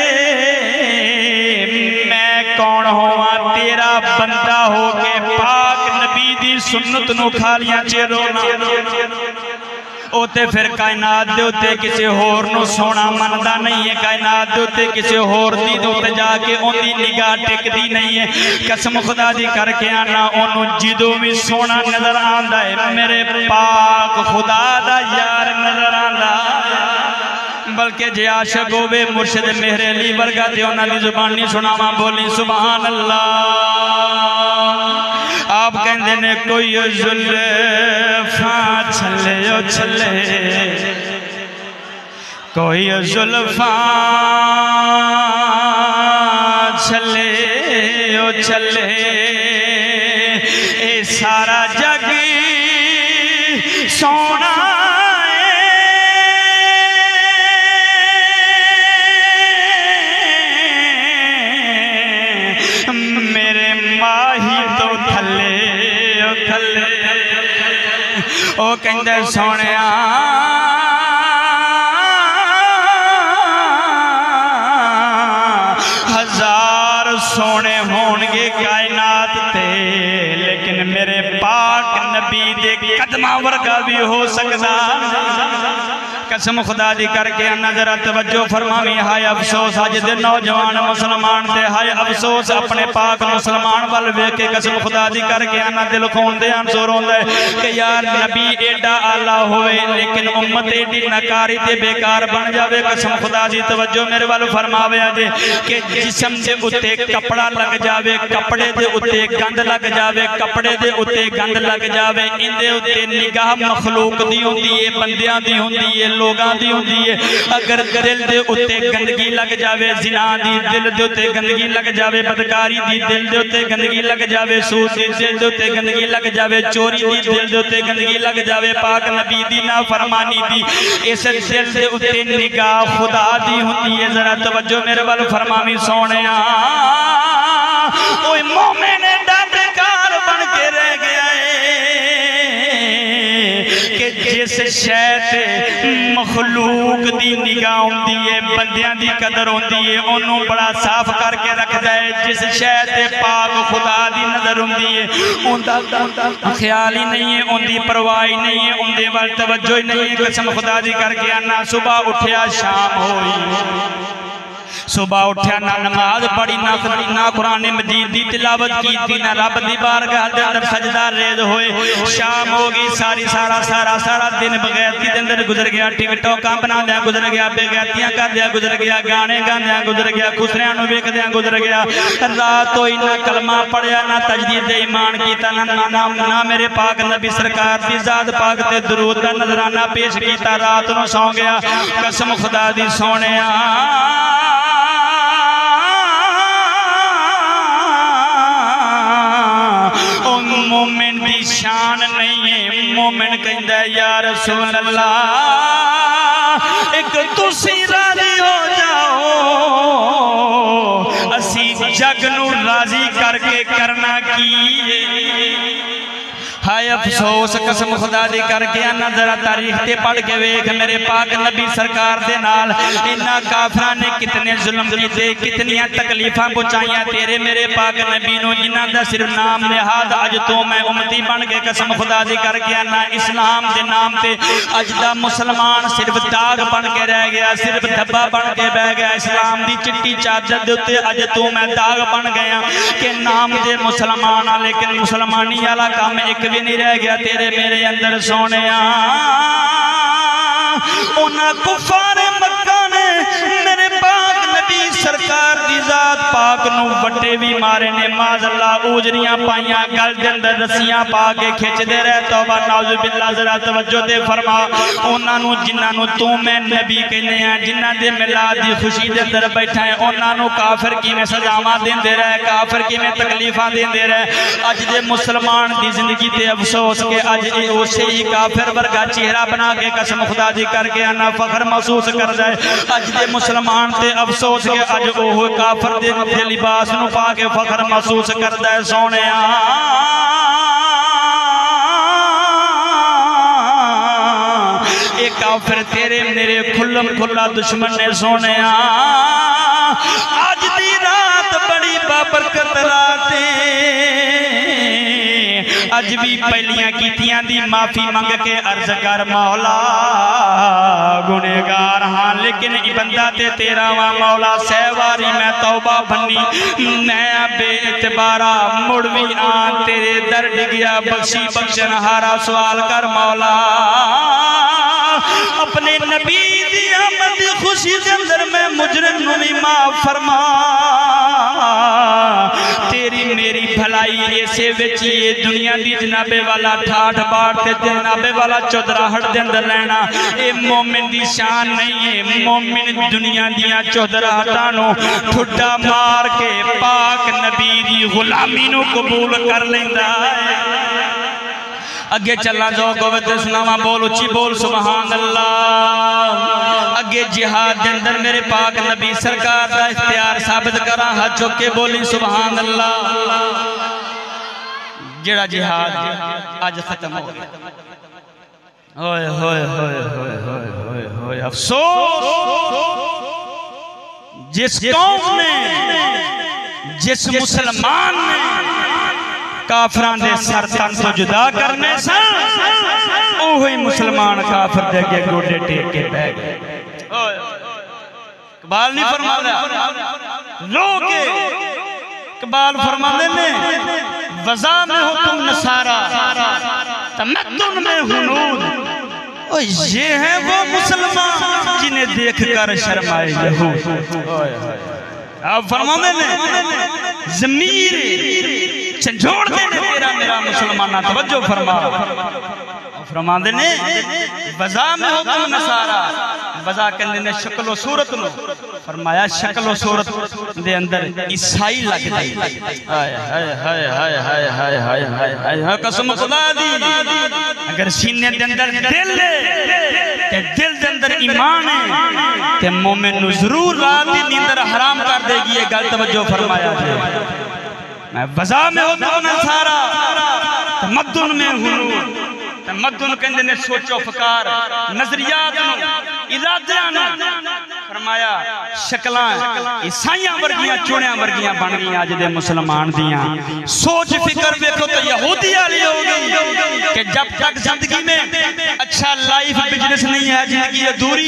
मैं कौन होवां तेरा बंदा हो के पाक नबी दी सुन्नत नूं खालियां च रोना। ओते फिर कायनात दे उत्ते किसी होर नूं सोना मनदा नहीं है, कायनात दे उत्ते किसी होर दी उत्ते जाके ओंदी निगाह टिकदी नहीं है। कसम खुदा दी करके आना ओनू जिदों भी सोना नजर आंदा है मेरे पाक खुदा दा यार नजर आंदा। बल्कि जे आशिक होवे मुर्शिद मेहरे अली वर्गा ते उन्हां दी जुबानी सुनावा बोली सुभान अल्लाह। आप कहते ने कोई जुल्फा छले ओ छले, कोई जुल्फा छले ओ छले, ए सारा जग सोना ओ कहंदे सोनिया हजार सोने होणगे कायनात ते लेकिन मेरे पाक नबी दे कदमां वर्गा भी हो सकदा। कसम खुदा दी करके नजर तवज्जो फरमावी। हाय अफसोस अज दे नौजवान मुसलमान ते, हाय अफसोस अपने पाक मुसलमान वाल वेख के कसम खुदा दी करके आना दिल खून दे आंसू रोंदा है कि यार नबी एडा आला होए लेकिन उम्मत एडी नकारी ते बेकार बन जावे। कसम खुदा दी तवज्जो मेरे वाल फरमावे अजे कि जिस्म दे उत्ते कपड़ा लग जावे, कपड़े दे उत्ते गंद लग जावे, कपड़े दे उत्ते गंद लग जावे, इंदे उत्ते निगाह मखलूक दी हुंदी है, बंदियां दी हुंदी है, लोगां दी हुंदी है। अगर दिल दे उत्ते गंदगी लग जावे, जिना दी दिल दे उत्ते गंदगी लग जावे, बदकारी दी दिल दे उत्ते गंदगी लग जावे, सूद दी दिल दे उत्ते गंदगी लग जावे, चोरी दी दिल दे उत्ते गंदगी लग जावे, पाक नबी दी नाफरमानी दी इस दिल दे उत्ते निगाह खुदा दी हुंदी है। जरा तवज्जो मेरे वाल फरमावी सोनिया ओए मोमिन एडा बेकार बन के रह गया कि जिस शै मखलूक दी निगाह होंदी है, बंदियां दी कदर होंदी है, ओनू बड़ा साफ करके रखदा है। जिस शै ते पाक खुदा दी नजर होंदी है उनदा ख्याल ही नहीं है, उनदी परवाह ही नहीं है, उनदे वाल तवज्जो ही नहीं है। कसम खुदा दी करके आना सुबह उठया शाम होई, सुबह उठा ना नमाज पढ़ी ना कुरान मजीद दी तिलावत की ना रब दी बारगाह दे अंदर सजदा रेज होए, शाम हो गई सारा दिन बगैरती दे अंदर गुजर गया, टिकटॉकां बनांदे गुजर गया, बेगैरतियां करदे गुजर गया, गाने गांदे गुजर गया, खुसरियां नूं वेखदे गुजर गया। रात होई ना कलमा पढ़िया ना तजदीद ईमान कीता ना मेरे पाक नबी सरकार दी जात पाक ते दरूद दा नजराना पेश कीता, रात नूं सौ गया। कसम खुदा दी सोनिया मोमिन दी शान नहीं है। मोमिन कहंदा या रसूल अल्लाह एक तुसी राजी हो जाओ, असी जग नू राजी करके करना की हाय अफसोस कसम खुदा दी करके आना जरा तारीख ते पढ़ के वेख मेरे पाक नबी सरकार दे नाल इन्ना काफरां ने कितने जुल्म कीते कितनियां तकलीफां पहुंचाइयां तेरे मेरे पाक नबी नु जिन्हां दा सिर्फ नाम लिहाज अज तो मैं उम्मती बन के कसम खुदा दी करके आना इस्लाम दे नाम ते अज दा मुसलमान सिर्फ दाग बन के रह गया सिर्फ धब्बा बन के बह गया इस्लाम दी चिट्टी चादर दे उत्ते अज तो मैं दाग बन गया कि नाम दे मुसलमान लेकिन मुसलमानी वाला काम एक भी नहीं रह गया तेरे मेरे अंदर सोने उन्हां कुफारे मक्का ने मेरे पाक नबी सरकार दी जात पाक नू वड्डे भी मारे ने माज़अल्लाह उजरियां पाइयां गल दे अंदर रस्सियां पा के खिंचदे रहे तौबा नाउज़ बिल्लाह जरा तवज्जो दे फरमा उन्हां नू जिन्हां नू तू मैं नबी कहने आ जिन्हां दे मिलाद दी खुशी दे अंदर बैठा है उन्हां नू काफिर किवें सजावां देंदे रहे काफिर किवें तकलीफां देंदे रहे अज दे मुसलमान दी जिंदगी ते अफसोस के अज उसे ही काफिर वर्गा चेहरा बना के कसम खुदा दी करके आना फखर महसूस कर जाए अज दे मुसलमान ते अफसोस के अज ओह काफिर दे मथे लिबास नू पा के फखर महसूस करदा है सोने काफिर तेरे मेरे खुल्लम खुल्ला दुश्मन ने सोने आज दी रात बड़ी बाबरकत रात अज भी पहलियां कीतियां दी माफी मंग के अर्ज कर मौला गुनेगार हाँ लेकिन बंदा ते तेरा वा मौला सहवारी मैं तौबा भन्नी मैं बेइतबारा मुड़ भी आ तेरे दर डिगया बख्शी बख्शन हारा सवाल कर मौला अपने नबी दी आमद खुशी के अंदर मैं मुजरिम नू भी माफ फरमा तेरी मेरी भलाई ऐसे विच ये दुनिया दी जनाबे वाला ठाठ बाट ते जनाबे वाला चौधराहट दे अंदर रहना ये मोमिन दी शान नहीं है मोमिन दुनिया दियां चौधराहटां नू ठुड्डा मार के पाक नबी दी गुलामी नू कबूल कर लेंदा है अगे चलना जो गोविंद सुनावा बोल उच्ची बोल सुभान अल्लाह अगे जिहाद के अंदर मेरे पाक नबी सरकार का इख्तियार साबित करा हाथ चुक के बोली सुभान अल्लाह जेड़ा जिहाद आज खत्म हो गया होए होए होए होए होए होए होए अफसोस जिस कौम ने जिस मुसलमान ने काफरां दे सर तन तो जुदा करने सन ओही मुसलमान काफिर दे अगे गोडे टेक के बह गए इकबाल नहीं फरमांदा लोग इकबाल फरमाते ने वज़ा में हो तुम नसारा तमद्दुन में हुनूद ओ ये है वो मुसलमान जिन्हें देखकर शर्माए यहूद अब फरमाते ने ज़मीर झंझोड़ दे तेरा मेरा मुसलमाना तवज्जो फरमा फरमाते ने वज़ा में हो तुम नसारा वज़ा कहंदे ने शक्ल सूरत नु फरमाया शक्ल सूरत दे अंदर ईसाई लग जाई हाय हाय हाय हाय हाय हाय हाय हाय हाय कसम खुदा दी अगर सीने दे अंदर दिल ते दिल दे अंदर ईमान है ते मोमिन नु जरूर रात दी नींदर हराम कर देगी ये गल तवज्जो फरमाया मैं वज़ा में हो तो नसारा तमद्दुन में हुनूद तमद्दुन कहंदे ने सोचो फकार नजरियात इरादियां फरमाया शक्लां ईसाइयां वर्गियां चुणियां वर्गियां बन गई अज दे मुसलमान दियां सोच फिकर देखो तो यहूदी वाली हो गई कि जब तक जिंदगी में अच्छा लाइफ बिजनेस नहीं है जिंदगी अधूरी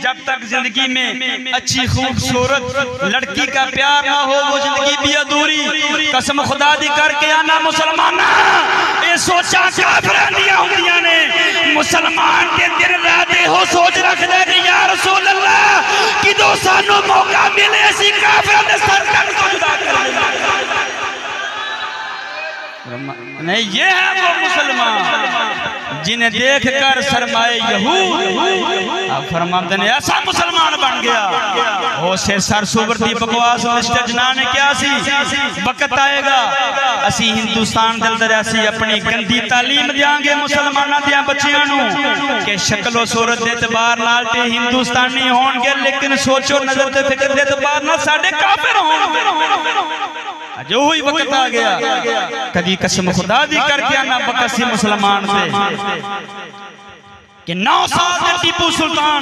जब तक जिंदगी में अच्छी खूबसूरत लड़की का प्यार ना हो वो जिंदगी भी अधूरी कसम खुदा दी करके आना मुसलमान ये सोचा काफिरां दियां हुंदियां ने मुसलमान के दिल राते हो सोच रखदा कि या रसूल अल्लाह कि दो सानू मौका मिले असी काफिरां दे सर तन तो जुदा कर देंगे नहीं, ये है वो मुसलमान जिन्हें देख कर शर्माए यहूद। अब फरमाते ने ऐसा मुसलमान बन गया वो से सरसुवरती बकवास मिस्टर जना ने क्या सी वक्त आएगा असी हिंदुस्तान दे अंदर ऐसी अपनी गंदी तालीम देंगे मुसलमाना दिया बच्चियां नू कि शक्लो सूरत दे एतबार नाल ते हिंदुस्तानी होणगे, लेकिन सोचो नजर ते फिक्र दे एतबार नाल साडे काफिर होणगे। जो ही वक्त आ गया कभी कसम खुदा दी करके आना बकसी मुसलमान से कि 9 साल के टीपू सुल्तान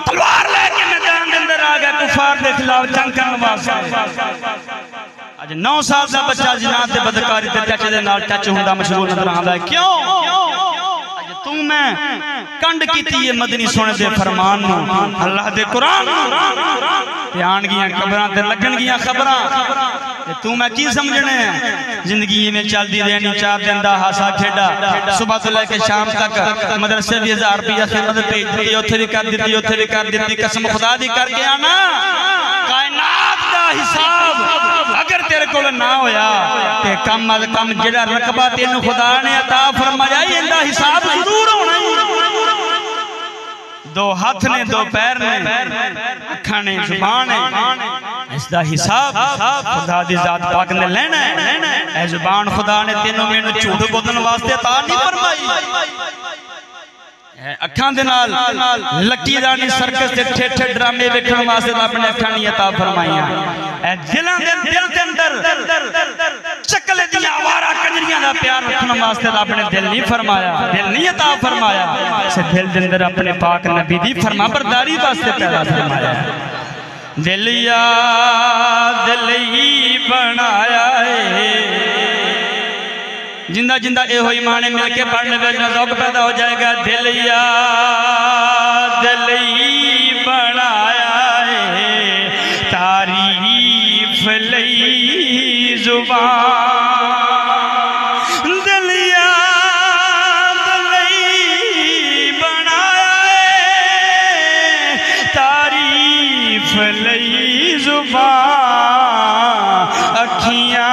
तलवार लेके मैदान के अंदर आ गया कुफार के खिलाफ जंग करने वास्ते। आज 9 साल का बच्चा जिना ते बदकारी ते टच दे नाल टच हुंदा मशगूल नजर आंदा है। क्यों? आज तू मैं कंड कीती है मदनी सोने दे फरमान नू, अल्लाह दे कुरान ते आण गियां कबरां ते लगन गियां खबरां ते तू मैं की समझने जिंदगी में चलती रहनी। 4 दिन का हासा खेड़ा सुबह से लेके शाम तक मदरसे भी 1000 रुपया खिदमत भेज दी, उत्थे भी कर दी, उत्थे भी कर दी। कसम खुदा दी करके आना कायनात का हिसाब अगर तेरे को ना होया ते कम अज कम जेड़ा रकबा तेन खुदा ने अता फरमाया इनका हिसाब जरूर होना। 2 हाथ ने 2 पैर ने अखा ने जुबान है, इसका हिसाब खुदा दी जात पाक ने लेना है। जुबान खुदा ने तेनों मैनू झूठ बोलने वास्ते अता नहीं फरमाई। अखा दे नाल लकी रानी सर्कस दे ठेठे ड्रामे वेखण वास्ते अपने अखा नहीं अता फरमाईयां। ए दिलां दे दिल दे अंदर चकले दी आवारा कंजरियां दा प्यार रखण वास्ते अपने दिल नहीं फरमाया, दिल नहीं अता फरमाया। से दिल दे अंदर अपने पाक नबी दी फरमाबरदारी वास्ते पैदा फरमाया। दिल याद लई बनाया है जिंदा जिंदा ए होई माने मिलके पढ़ने में ज़ौक़ पैदा हो जाएगा। दिल याद लई बनाया है तारीफ लई जुबान, दिल याद लई बनाया है तारीफ लई जुबान, अखियां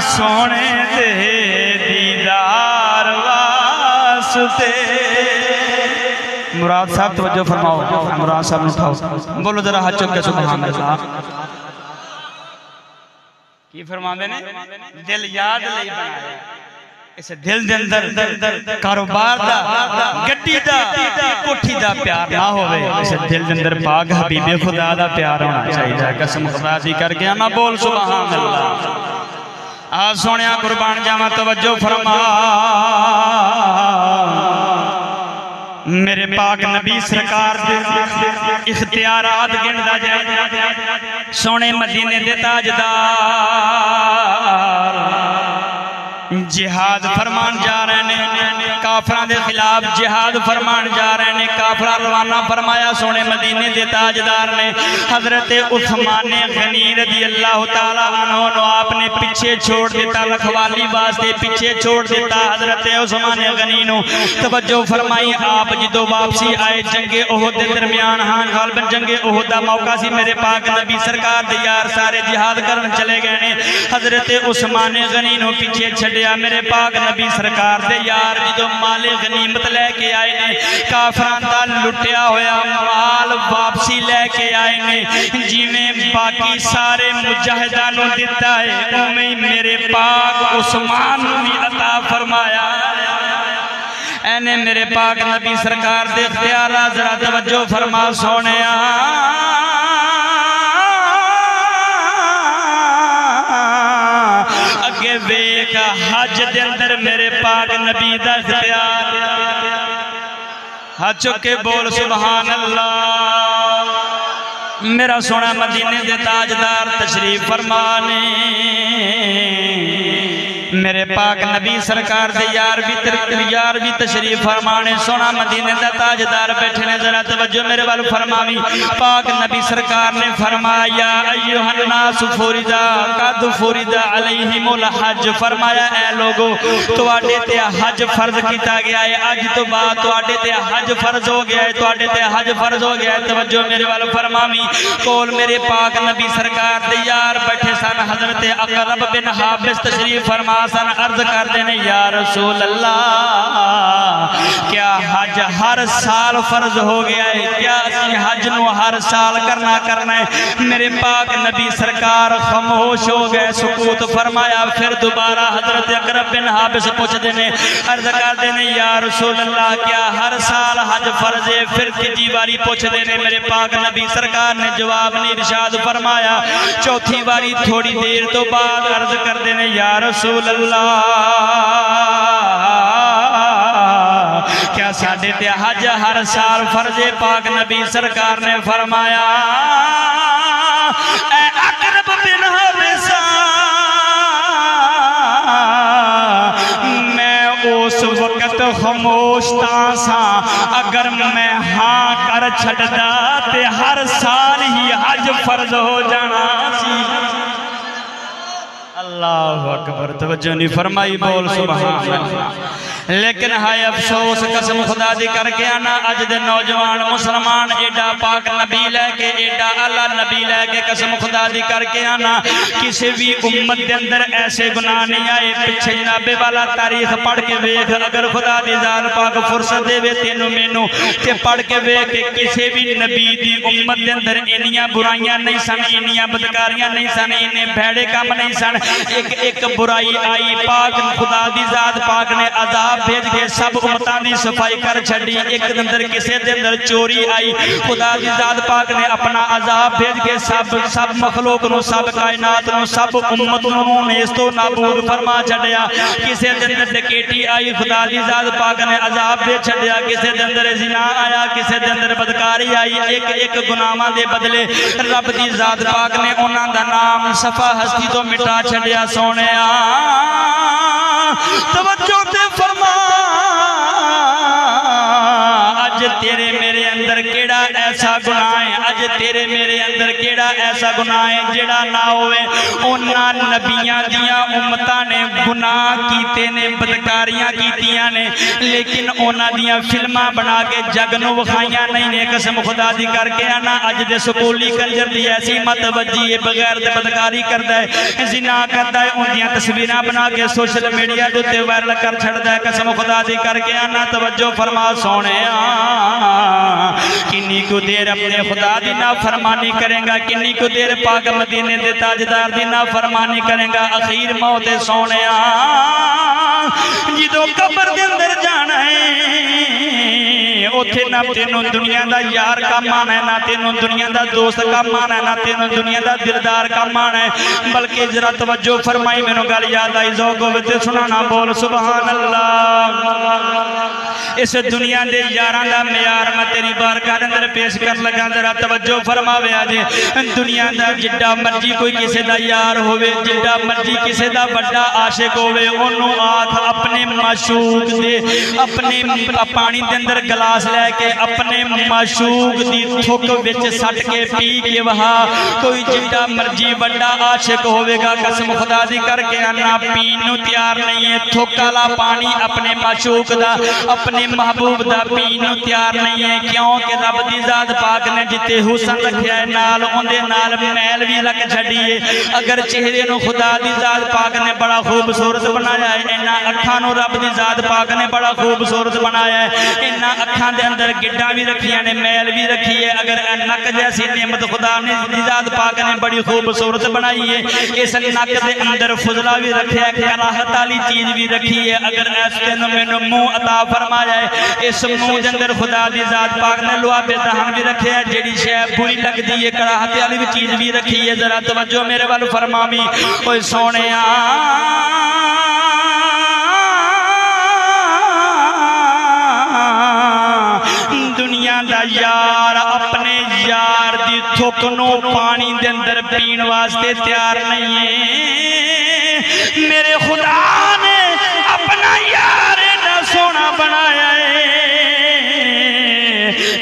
सोने दे दीदार वास्ते। मुराद साहब तवज्जो फरमाओ, मुराद साहब ने उठाओ, बोलो जरा हाथ चुक के सुभान अल्लाह। की फरमांदे ने दिल याद लई बनाया। इस दिल दे अंदर कारोबार दा गड्डी दा कोठी दा प्यार ना होवे, इस दिल दे अंदर पाक हबीबे खुदा दा प्यार होना चाहिए। कसम खुदा दी करके आना बोल सुभान अल्लाह। आ सोनिया कुर्बान जावा तवज्जो फरमा। मेरे पाक नबी सरकार दे इख्तियारात गिनदा जाए। सोने मदीने दे ताजदार जिहाद फरमान जा रहे ने, काफिरां दे खिलाफ जिहाद फरमान जा रहे ने। काफिरा रवाना फरमाया सोने मदीने दे ताजदार ने हजरत उस्मान गनी रज़ी अल्लाह तआला अन्हु नु आपने पीछे छोड़ दिता, रखवाली वास्ते पीछे छोड़ दिता हजरत उस्मान गनी नु। तवज्जो फरमाई आप जो वापसी आए जंगे ओहद दे दरमियान हान गालबन जंगे ओहद दा मौका सी। मेरे पाक नबी सरकार दे यार सारे जिहाद करन चले गए ने। हजरत उस्मान गनी नु पीछे छड्या। मेरे पाक नबी सरकार दे यार जो माले गनीमत लैके आए ने, काफिरां दा लुटिया होया माल वापसी लैके आए ने। जिवें बाकी सारे मुजाहिदां नूं दिता है उवें मेरे पाक उस्मान नूं भी अता फरमाया। एने मेरे पाक नबी सरकार दे इख्तियारात जरा तवज्जो फरमा सोनिया। अगे वेख हज दे अंदर मेरे पाक नबी दा इख्तियार, हाथ चुक के बोल सुभान अल्लाह। मेरा सोना मदीने दे ताजदार तशरीफ फरमाने मेरे पाक नबी सरकार दे यार भी तशरीफ फरमाने सोना मदीने दा ताजदार बैठे ने जरा तवज्जो मेरे वाल फरमावी। पाक नबी सरकार ने फरमाया अय्युहन नास फुरिदा कद फुरिदा अलैहिमुल हज, फरमाया ए लोगो तुहाडे ते हज फर्ज किया गया है, अज तो बाद तुहाडे ते हज फर्ज हो गया है, तुहाडे ते हज फर्ज हो गया है। तवज्जो मेरे वाल फरमावी। कोल मेरे पाक नबी सरकार दे यार बैठे सन, हजरत अकरब बिन हाबिस तशरीफ फरमा सन। अर्ज करते ने या रसूल अल्लाह क्या हज हर साल फर्ज हो गया है, क्या हज नु हर साल करना है? मेरे पाक नबी सरकार खामोश हो गए, सुकूत फरमाया। फिर दोबारा हजरत अकरब बिन हाबिस पूछते ने, अर्ज करते ने या रसूल अल्लाह क्या हर साल हज फर्ज है? फिर तीजी बारी पूछते ने, मेरे पाक नबी सरकार ने जवाब नहीं इरशाद फरमाया। चौथी बारी थोड़ी देर तो बाद अर्ज करते ने या रसूल अल्लाह क्या साडे ते हज हर साल फर्जे? पाक नबी सरकार ने फरमाया ऐ अकरब बिन हाबिस मैं उस वक्त खामोश सा, अगर मैं हाँ कर छड़दा ते हर साल ही हज फर्ज हो जाना सी। अल्लाह अकबर। तवज्जो नहीं फरमाई, बोल सुभान अल्लाह। लेकिन हाय अफसोस कसम खुदा दी करके आना अज दे नौजवान मुसलमान एडा पाक नबी लैके एडा आला नबी लैके कसम खुदा दी करके आना किसी भी उम्मत के अंदर ऐसे गुनाह नहीं आए। पिछे जनाबे वाला तारीख पढ़ के वेख, अगर खुदा दी जात पाक फुर्सत देवे तेनू मैनू ते पढ़ के वेख के किसी भी नबी दी उम्मत के अंदर इन्नियां बुराइयां नहीं सन, इन्नियां बदकारियां नहीं सन, इन्ने भैड़े काम नहीं सन। एक बुराई आई, पाक खुदा दी जात पाक ने अजाब भेज के सब उम्मतां दी सफाई कर छड़ी। एक अंदर किसी दे अंदर चोरी आई, खुदा दी जात पाक ने अपना अजाब भेज के सब मखलूक नु सब कायनात नु सब उम्मत नु नेस्तो नाबूद फरमा छड़िया। किसी दे अंदर डकैती आई, खुदा दी जात पाक ने अजाब भेज छड़िया। किसी दे अंदर जिना आया, किसी दे अंदर बदकारी आई। एक गुनाहां दे बदले रब दी जात पाक ने उन्हां दा नाम सफा हस्ती तो मिटा छड़िया। सोनिया तवज्जो ते फरमा, अज तेरे मेरे अंदर केड़ा ऐसा गुनाह है, अज तेरे मेरे अंदर केड़ा ऐसा गुनाह है जेड़ा ना होवे। उन्हां नबियां दियां उम्मतां ने गुनाह कीते ने, बदकारियां कीतियां ने, लेकिन उन्हां दियां फिल्मां बना के जग नूं विखाइयां नहीं ने। कसम खुदा दी करके आना अज दे स्कूली कंजर दी ऐसी मत वजी है, बगैर ते बदकारी करदा है, जिना करदा है, उनदियां तस्वीरां बना के सोशल मीडिया दे उत्ते वायरल कर छड़दा है। कसम खुदा दी करके आना तवज्जो फरमा सोनिया किन्नी को देर अपने खुदा दी नाफरमानी करेगा, किन्नी को देर पाक मदीने दे ताजदार दी नाफरमानी करेगा। अखीर मौत सोनिया जिदों कब्र दे अंदर जाना है उथे ना तेनों दुनिया दा यार काम आना है, ना तेनों दुनिया दा दोस्त काम आना है, ना तेनों दुनिया दा दिलदार काम आना है। बल्कि जरा तवज्जो फरमाई, मैनू गल याद आई, ज़ौक़ होवे ते सुनाना, बोल सुभान अल्लाह। इस दुनिया दे यारां दा म्यार मैं तेरी बारगाह दे अंदर पेश कर लगा, जरा तवज्जो फरमावे। अजे दुनिया दा जिड्डा मर्जी कोई किसी दा यार होवे, जिड्डा मर्जी किसी दा बड़ा आशिक होवे, ओनू आख अपने माशूक दे अपने पानी दे अंदर गिलास लैके अपने माशूक दी थुक विच सट के पी के वहा। कोई जिड्डा मर्जी बड़ा आशिक होवेगा कसम खुदा दी करके आना पीन नू तैयार नहीं है। थुक वाला पानी अपने माशूक दा अपने महबूब दा पीन नू तैयार नहीं है। क्यों कि रब दी जात पाक ने जिते हुसन रखिया है नाल उंदे नाल मैल भी रख छड़ी है। अगर चेहरे नू खुदा दी जात पाक ने बड़ा खूबसूरत बनाया है, इन्हां अखां नू रब दी जात पाक ने बड़ा खूबसूरत बनाया है, इन्हां अखां दे अंदर गिड्डा भी रखिया ने मैल भी रखी है। अगर नक जैसी नेमत खुदा ने दी जात पाक ने बड़ी खूबसूरत बनाई है, इस नक दे अंदर फुजला भी रखिया है, कराहत वाली चीज भी रखी है। अगर ऐस तेन मैनू मुंह अता फरमाया है, इस मुंह के अंदर खुदा दी जात पाक ने लुआबे दहन भी रखे है, जेड़ी शै बुरी लगती है कराहत वाली भी चीज भी रखी है। जरा तवज्जो मेरे वाल फरमावी, ओए सोनिया दुनिया दा यार अपने यार दी थुक नू पानी दे अंदर पीण वास्ते तैयार नहीं है। मेरे खुदा बनाया है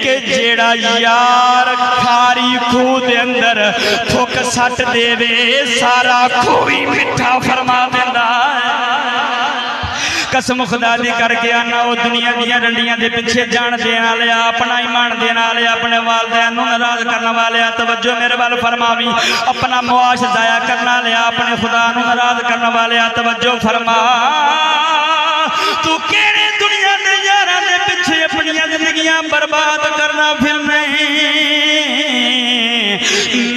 कि जेड़ा यार खारी खूह दे अंदर थुक सट देवे सारा खूह ही मिठा फरमा देंदा है। कसम खुदा दी करके आना वो दुनिया दियां रंडियां दे पिछे जान देने वाले अपना ईमान देने वाले अपने वालिदैन नूं नाराज करने वाले तवज्जो मेरे वाल फरमावी अपना मुआश जाया करने वाले अपने खुदा नूं नाराज करने वाले तवज्जो फरमा। तू केड़े दुनिया दे यारां दे पिछे अपनी जिंदगियां बर्बाद करना फिर नहीं।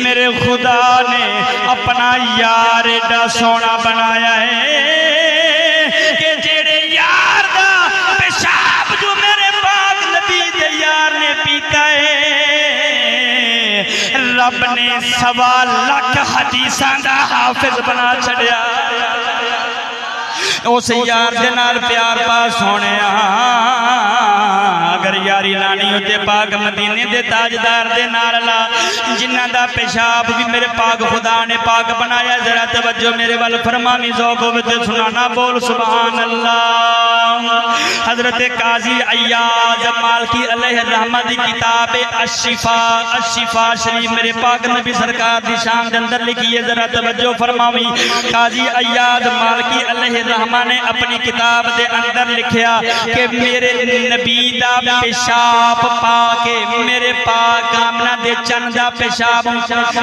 मेरे खुदा ने अपना यार एडा सोना बनाया है कि जेड़े यार दा पेशाब जो मेरे पाक नबी दे यार ने पीता है रब ने 1.25 लाख हदीसां दा हाफिज बना छड़िया। उस यार दे नाल प्यार पास होने अगर यारी लानी होते पाक मदीने दे ताजदार दे नाल ला जिन्हां दा पेशाब भी मेरे पाक खुदा ने पाक बनाया। जरा तवज्जो मेरे वाल फरमानी ज़ौक़ होवे ते सुनाना बोल सुभान अल्लाह। हजरत काजी अय्याज मालकी अलैहि रहमत दी किताब अशिफा अशिफा शरीफ मेरे पाक नबी सरकार दी शान दे अंदर लिखी है। जरा तवज्जो फरमावी काजी अय्याज मालकी अलैहि रहमत ने अपनी किताब दे अंदर लिखया कि मेरे नबी दा पेशाब पाके मेरे पाक आमना दे चन दा पेशाब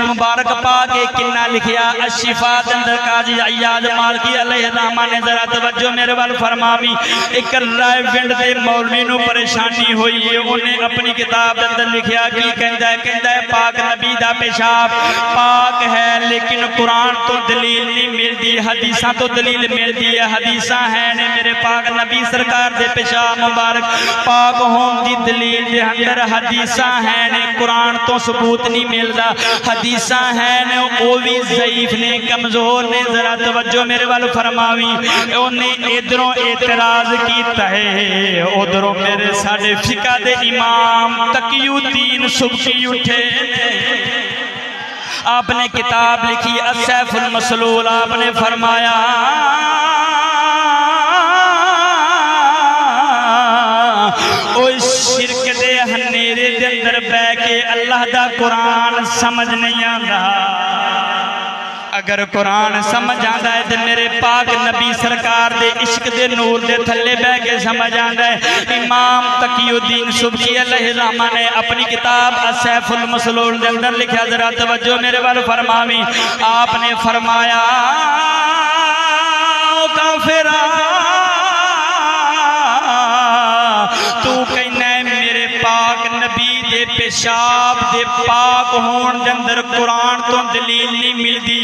मुबारक पाके किन्ना लिखया अशिफा दे अंदर काजी अय्याज मालकी अलैहि रहमत ने। जरा तवज्जो मेरे वाल फरमावी एक रायविंड दे मौलवी नूं परेशानी हुई है उन्हें अपनी किताब दे अंदर लिखया कि कहंदा है पाक नबी दा पेशाब पाक है लेकिन कुरान तो दलील नहीं मिलती हदीसां तो दलील मिलती है। हदीसां हैं ने मेरे पाक नबी सरकार दे पेशाब मुबारक पाक होने की दलील दे अंदर हदीसां हैं ने कुरान तो सबूत नहीं मिलता। हदीसां हैं ने वो भी ज़ईफ ने कमजोर ने। जरा तवज्जो मेरे वाल फरमावी उन्हें इधरों एतराज कीता है उधरों मेरे साडे फिका दे इमाम तकीउद्दीन सुबकी उठे आपने किताब लिखी असैफुल मसलूल आपने फरमाया शिरक दे हनेरे दे अंदर बह के अल्लाह दा कुरान समझ नहीं आता। अगर कुरान समझ आता है तो मेरे पाक नबी सरकार दे इश्क दे नूर दे थल्ले बह के समझ आता है। इमाम तकीउद्दीन सुबकी अलैहि रहमत ने अपनी किताब असैफुल मसलूल दे अंदर लिखा। जरा तवज्जो मेरे वाल फरमावी आपने फरमाया काफिरा तू कहना मेरे पाक नबी दे पेशाब दे पाक होने दे अंदर कुरान तो दलील नहीं मिलती।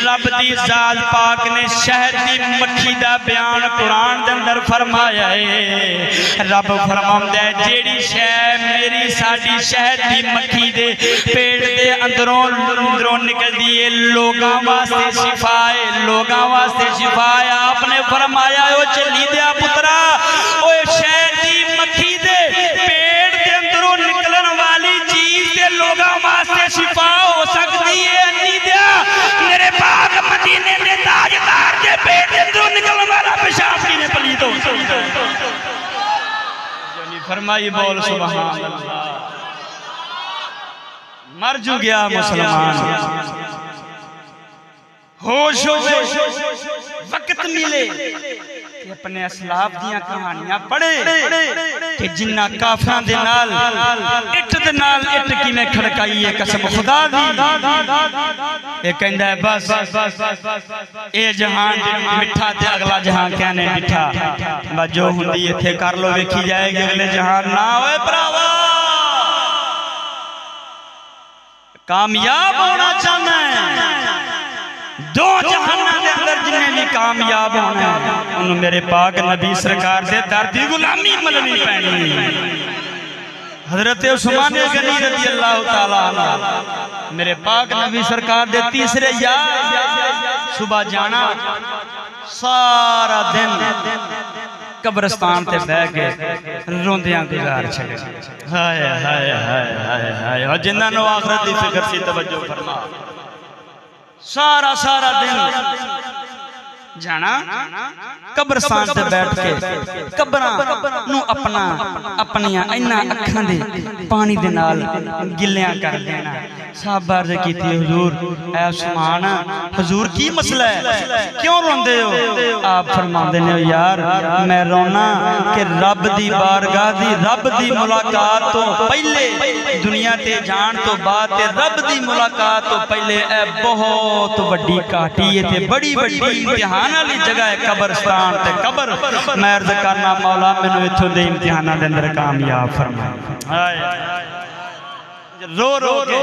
रब दी जात पाक ने शहद दी मक्खी दा बयान कुरान दे अंदर फरमाया है। रब फरमांदा है जेड़ी शै मेरी साडी शहद दी मक्खी दे पेट दे अंदरों निकलदी है लोगां वास्ते शिफा है लोगां वास्ते शिफा है। आपने फरमाया ओ चली दिया पुत्रा ओ शहद दी मक्खी दे पेट दे अंदरों निकलन वाली चीज दे लोगां वास्ते शिफा हो सकती है। अन्नी दिया मेरे पाक मदीने दे ताजदार दे पेट दे अंदरों निकलन वाला पेशाब किने पलीत हो यानी फरमाई बोल सुभान अल्लाह। मर जू गया मुसलमान होश होवे वक्त मिले कि अपने असलाफ दियां कहानियां पढ़े कि जिन्ना काफिरां दे नाल इट किवें खड़काई है कसम खुदा दी। ये कहंदा है बस ए जहान मिठा ते अगला जहान कहने मिठा बस जो हुंदी इत्थे कर लो वेखी जाएगी अगले जहान ना होए भरावा। कामयाब होना चाहना है दो जहाना दे अंदर जिन्हें भी कामयाब होना है उन्होंने मेरे पाक नबी सरकार दे दर दी गुलामी मननी पैनी। हजरत उस्मान गनी रज़ी अल्लाह तआला अन्हु मेरे पाक नबी सरकार दे तीसरे यार सुबह जाना सारा दिन कब्रिस्तान ते बह के रोंदियां गुजार छड़े। हाय हाय हाय हाय हाय जिन्हां नूं आखिरत दी फिक्र सी तवज्जो फरमा सारा दिन जाना कब्रस्तान से बैठ के कब्रां नू अपना अपनियां इन्हां अखां दे पानी दे नाल गिल्लियां कर देना। साहबा अर्ज़ कीती हुजूर ऐ उस्मान हुजूर की मसला है क्यों रोंदे हो? आप फरमांदे ने यार मैं रोना कि रब दी बारगाह दी रब दी मुलाकात तो पहले दुनिया ते जान तो बाद ते रब दी मुलाकात तो पहले ए बहुत वड्डी घाटी है ते बड़ी वड्डी इम्तिहान वाली जगह है कब्रस्तान ते कब्र। मैं अर्ज़ करना मौला मैनू इत्थों दे इम्तिहानां दे अंदर कामयाब फरमा। रो रो के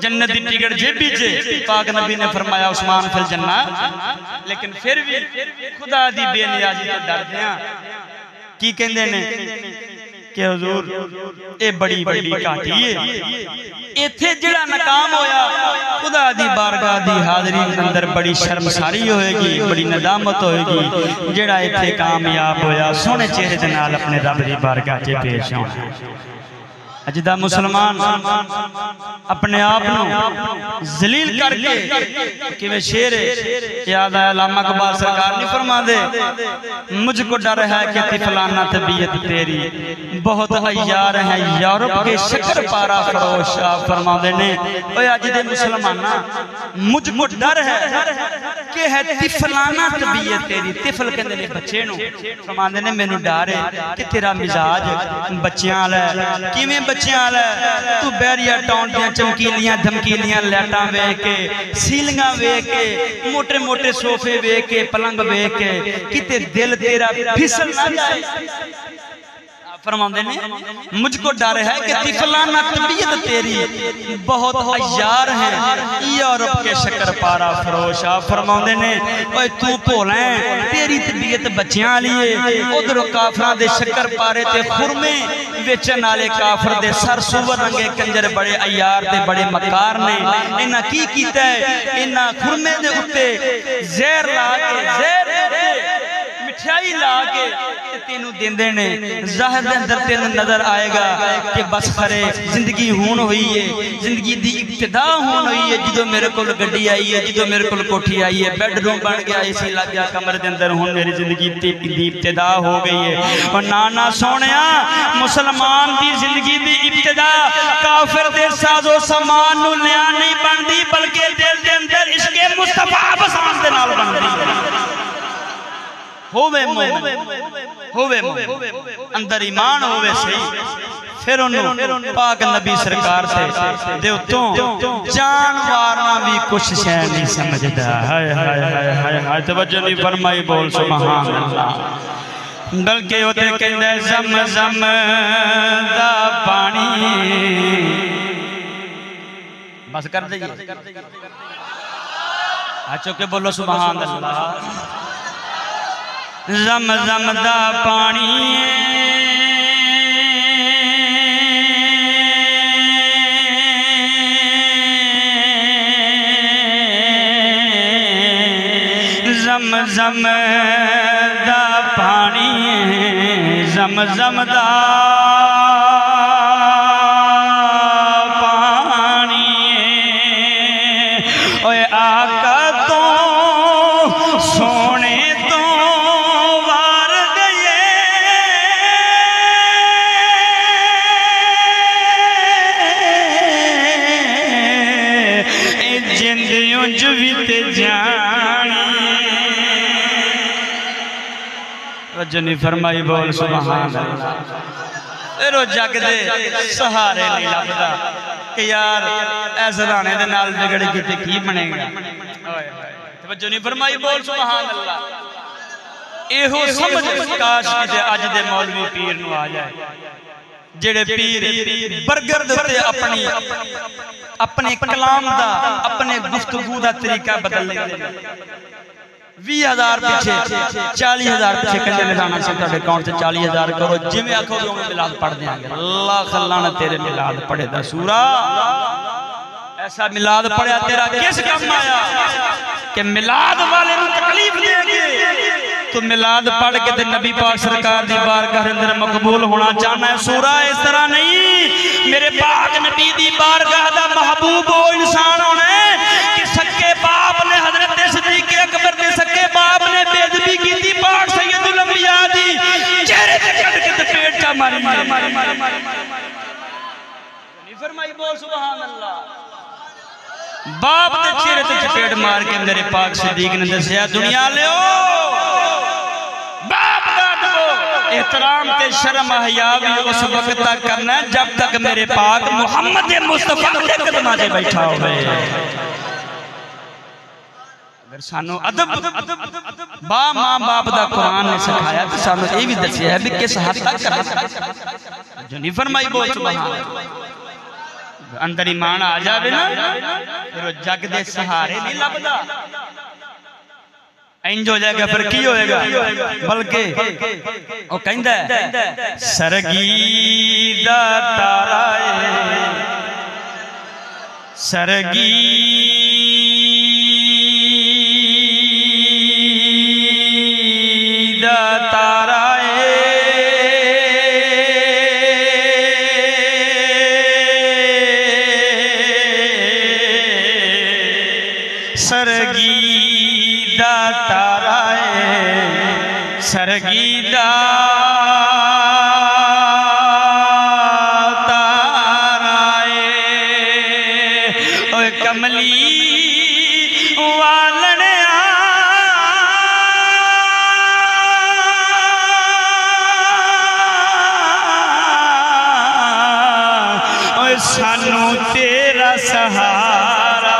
जन्नत की टिकट जेबी च पाक नबी ने फरमाया उस्मान फिल जन्नत। लेकिन फिर भी खुदा दी बेनियाजी तो डरदे हां की कहंदे ने कि हुजूर ये बड़ी बड़ी घाटी है इत्थे जेड़ा नाकाम होया खुदा दी बारगाह दी हाज़री अंदर बड़ी शर्मसारी होएगी बड़ी नदामत होएगी। जेड़ा इत्थे कामयाब होया सोहने चेहरे दे नाल अपने रब दी बारगाह च पेश होना। अज दा मुसलमान अपने आप जलील करके किवें शेर याद आया अल्लामा इकबाल सरकार नहीं फरमांदे मुझको डर है कि तिफलाना तबीयत तेरी बहुत अय्यार है यूरोप के शक्कर पारा फरोश। आप फरमांदे ने ओए अज दे मुसलमाना मुझको डर है कि है तिफलाना तबीयत तेरी। तिफल कहंदे ने बच्चे नूं फरमांदे ने मैनू डर है कि तेरा मिजाज बच्चियां वाला है। किवें बच्चियां वाला तू बैरिया टाउन दियां चमकीलियां धमकीलियां लाइटां वेख के सीलिंगां वेख के मोटे मोटे सोफे वेख के पलंग वेख के किते दिल तेरा फिसल ना जाए। फरमांदे ने मुझको डर है कि तिफलाना तबीयत तेरी बहुत अय्यार है यूरोप के शक्कर पारा फरोश। आप फरमांदे ने ओए तू भोला है तेरी तबीयत बच्चियां वाली है उधर काफरां दे शक्कर पारे ते खुरमे वेचन वाले काफर दे सर सुवर रंगे कंजर बड़े अय्यार ते बड़े मकार ने। इन्हां की कीता है इन्हां खुरमे दे उत्ते जहर ला के जहर मिठाई ला के तेनू देंदे ने। ज़ाहिर दे अंदर तेन नजर आएगा कि बस खरे जिंदगी हुण हुई है जिंदगी दी इब्तिदा हुण हुई है जदों मेरे कोल गड्डी आई है जदों मेरे कोल कोठी आई है बेडरूम बन गया एसी लग गया कमरे दे अंदर हुण मेरी जिंदगी दी इब्तिदा हो गई है। और नाना सोहणिया मुसलमान दी जिंदगी दी इब्तिदा काफिर दे साजो सामान नू लिया नहीं बनदी बल्कि दिल दे अंदर इश्क़े मुस्तफा बसाण दे नाल बनदी है। होवे अंदर ईमान होवे सही फिर उन्होंने पाक नबी सरकार से दे उत्तों जान वारना भी कुछ शय नहीं समझदा। हाय हाय हाय हाय हाय तवज्जो नहीं फरमाई बोल सुभान अल्लाह। बल्कि ओते कहंदे ज़म-ज़म दा पानी बस कर दे आचो के बोलो सुभान अल्लाह। ज़म-ज़म दा पानी ज़म-ज़म दा पानी ज़म-ज़म दा पानी ओए आका तो सोने जनी फरमाई बोल सुभान अल्लाह। तेरो जग दे सहारे नहीं लभदा कि यार ऐस राणे दे नाल बिगड़ के ते की बनेगा। तवज्जो नहीं फरमाई बोल सुभान अल्लाह। एहो समझ काश कि अज दे मौलवी पीर नू आ जाए जेड़े पीर बर्गर दे उत्ते अपनी अपने कलाम दा अपने गुफ्तगू दा तरीका बदल लेंदे। 20,000 पीछे 40,000 पीछे कंजे लगाना से तेरे अकाउंट से 40,000 करो जिवें आखोगे उवें मिलाद पढ़ देंगे। अल्लाह खल्लाना तेरे मिलाद पढ़े दा सूरा ऐसा मिलाद पढ़िया तेरा किस काम आया कि मिलाद वाले नूं तकलीफ देंगे। तो मिलाद पढ़ के ते नबी पाक सरकार दी बारगाह दे अंदर मकबूल होना चाहना है। सूरा इस तरह नहीं मेरे पाक नबी दी बारगाह दा महबूब वो इंसान होना है कि सक्के बाप ने हजरत सिद्दीक़ अकबर ने सक्के बाप फरमाई बोल सुभान अल्लाह। बाप दे चेहरे ते चपेट मार के मेरे पाक सिद्दीक ने दसिया दुनिया लियो बाप दा एहतराम ते शर्म हया भी उस वक्त तक करना है जब तक मेरे पाक मुहम्मद मुस्तफा दे कदमां ते बैठा होवे। अगर सानू अदब बा मां बाप दा कुरान ने सिखाया तो सानू ये भी दसिया है भी किस हद तक करना जो नहीं फरमाई बोल सुभान अल्लाह। अंदर ईमान आ जावे ना फिर वो जग दे सहारे नहीं लभदा इंज हो जाएगा फिर की होएगा बल्कि वो कहंदा है सरगी दा तारा सरगी दा तारा सरगी दा तारा सरगी दा तारा ओए कमली वालने ओए सानू तेरा सहारा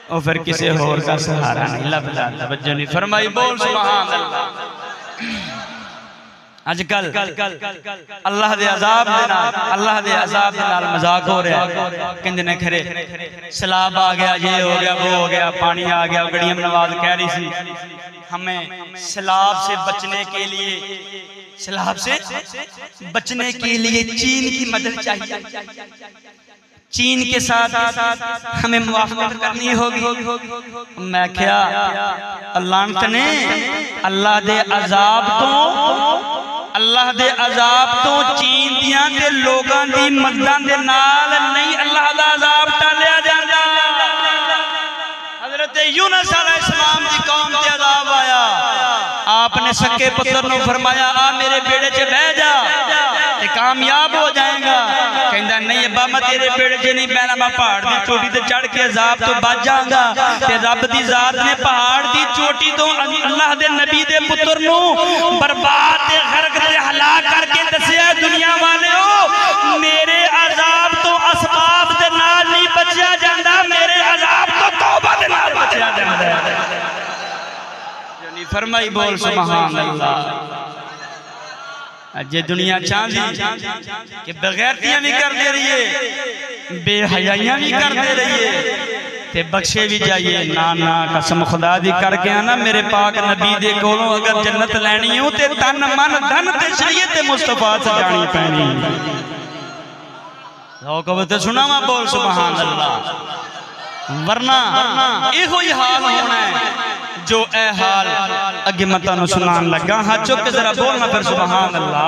और फिर किसी होर का सहारा नहीं लभदा। तवज्जो नहीं फरमाई बोल सुभान अल्लाह। अजकल अल्लाह दे अजाब दे नाल मजाक हो रहा है। कहंदे ने खरे सैलाब आ गया ये हो गया वो हो गया पानी आ गया। गड़ियम नवाज कह रही थी हमें सैलाब से बचने के लिए चीन की मदद चाहिए। चीन के साथ हमें मुआफ़क़त करनी होगी। मैं क्या लानत ने अल्लाह दे अजाब तो चीन दियां ते लोगां दी मददां दे नाल नहीं अल्लाह दा अजाब टालिया जांदा। हज़रत यूनुस अलैहिस्सलाम दी कौम ते अजाब आया आपने सक्के पुत्र नूं फरमाया आ मेरे बेड़े च बह जा ते कामयाब हो जाएगा। कहंदा नहीं अब्बा मैं तेरे बेड़े च नहीं बहना मैं पहाड़ दी चोटी ते चढ़ के अजाब तो बच जाऊंगा। ते रब दी जात ने पहाड़ दी चोटी तो अल्लाह दे नबी दे पुत्र नूं बर्बाद ते गर्क ते हलाक करके दसिया दुनिया वालेओ मेरे अजाब तो असबाब दे नाल नहीं बचिया जांदा मेरे अजाब तो तौबा दे नाल बचिया जांदा है। जो नहीं फरमाई बोल सुभान अल्लाह। जे दुनिया चाहती कि बगैरतियां भी करते रहिए बेहयाइयां भी करते रहिए ते बख्शे भी जाइए ना ना कसम खुदा दी करके आना मेरे पाक नबी दे कोलों अगर जन्नत लैनी हो ते तन मन धन ते शरीयत मुस्तफा से जानी पैनी। लोग तो सुनावा बोल सुभान अल्लाह। वरना इहो ही हाल होना है जो ए हाल अगे मैं तुहानू सुनान लगा। हाथ चुक के जरा बोलना फिर सुभान अल्लाह।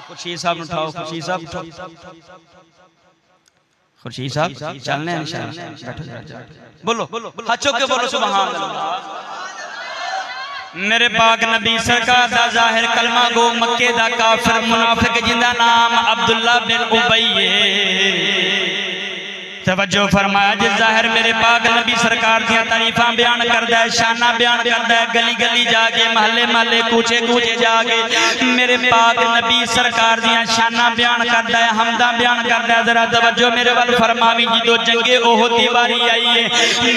खुर्शीद साहब उठाओ खुर्शीद साहब चलने हैं इंशाअल्लाह। बोलो हाथ चुक के बोलो सुभान अल्लाह। मेरे पाक नबी सरकार दा जाहिर कलमा गो मक्के दा काफिर मुनाफिक जिंदा नाम अब्दुल्ला बिन उबई तवज्जो फरमाया जिस जाहिर मेरे पाक नबी सरकार दियां तारीफां बयान करदा है शाना बयान करदा है गली गली जाके महल्ले महल्ले कूचे कूचे जाके मेरे पाक नबी सरकार दियां शाना बयान करदा है हमदा बयान करदा है। जरा तवज्जो मेरे वाल फरमावी जो जंगे ओहद दी वारी आई है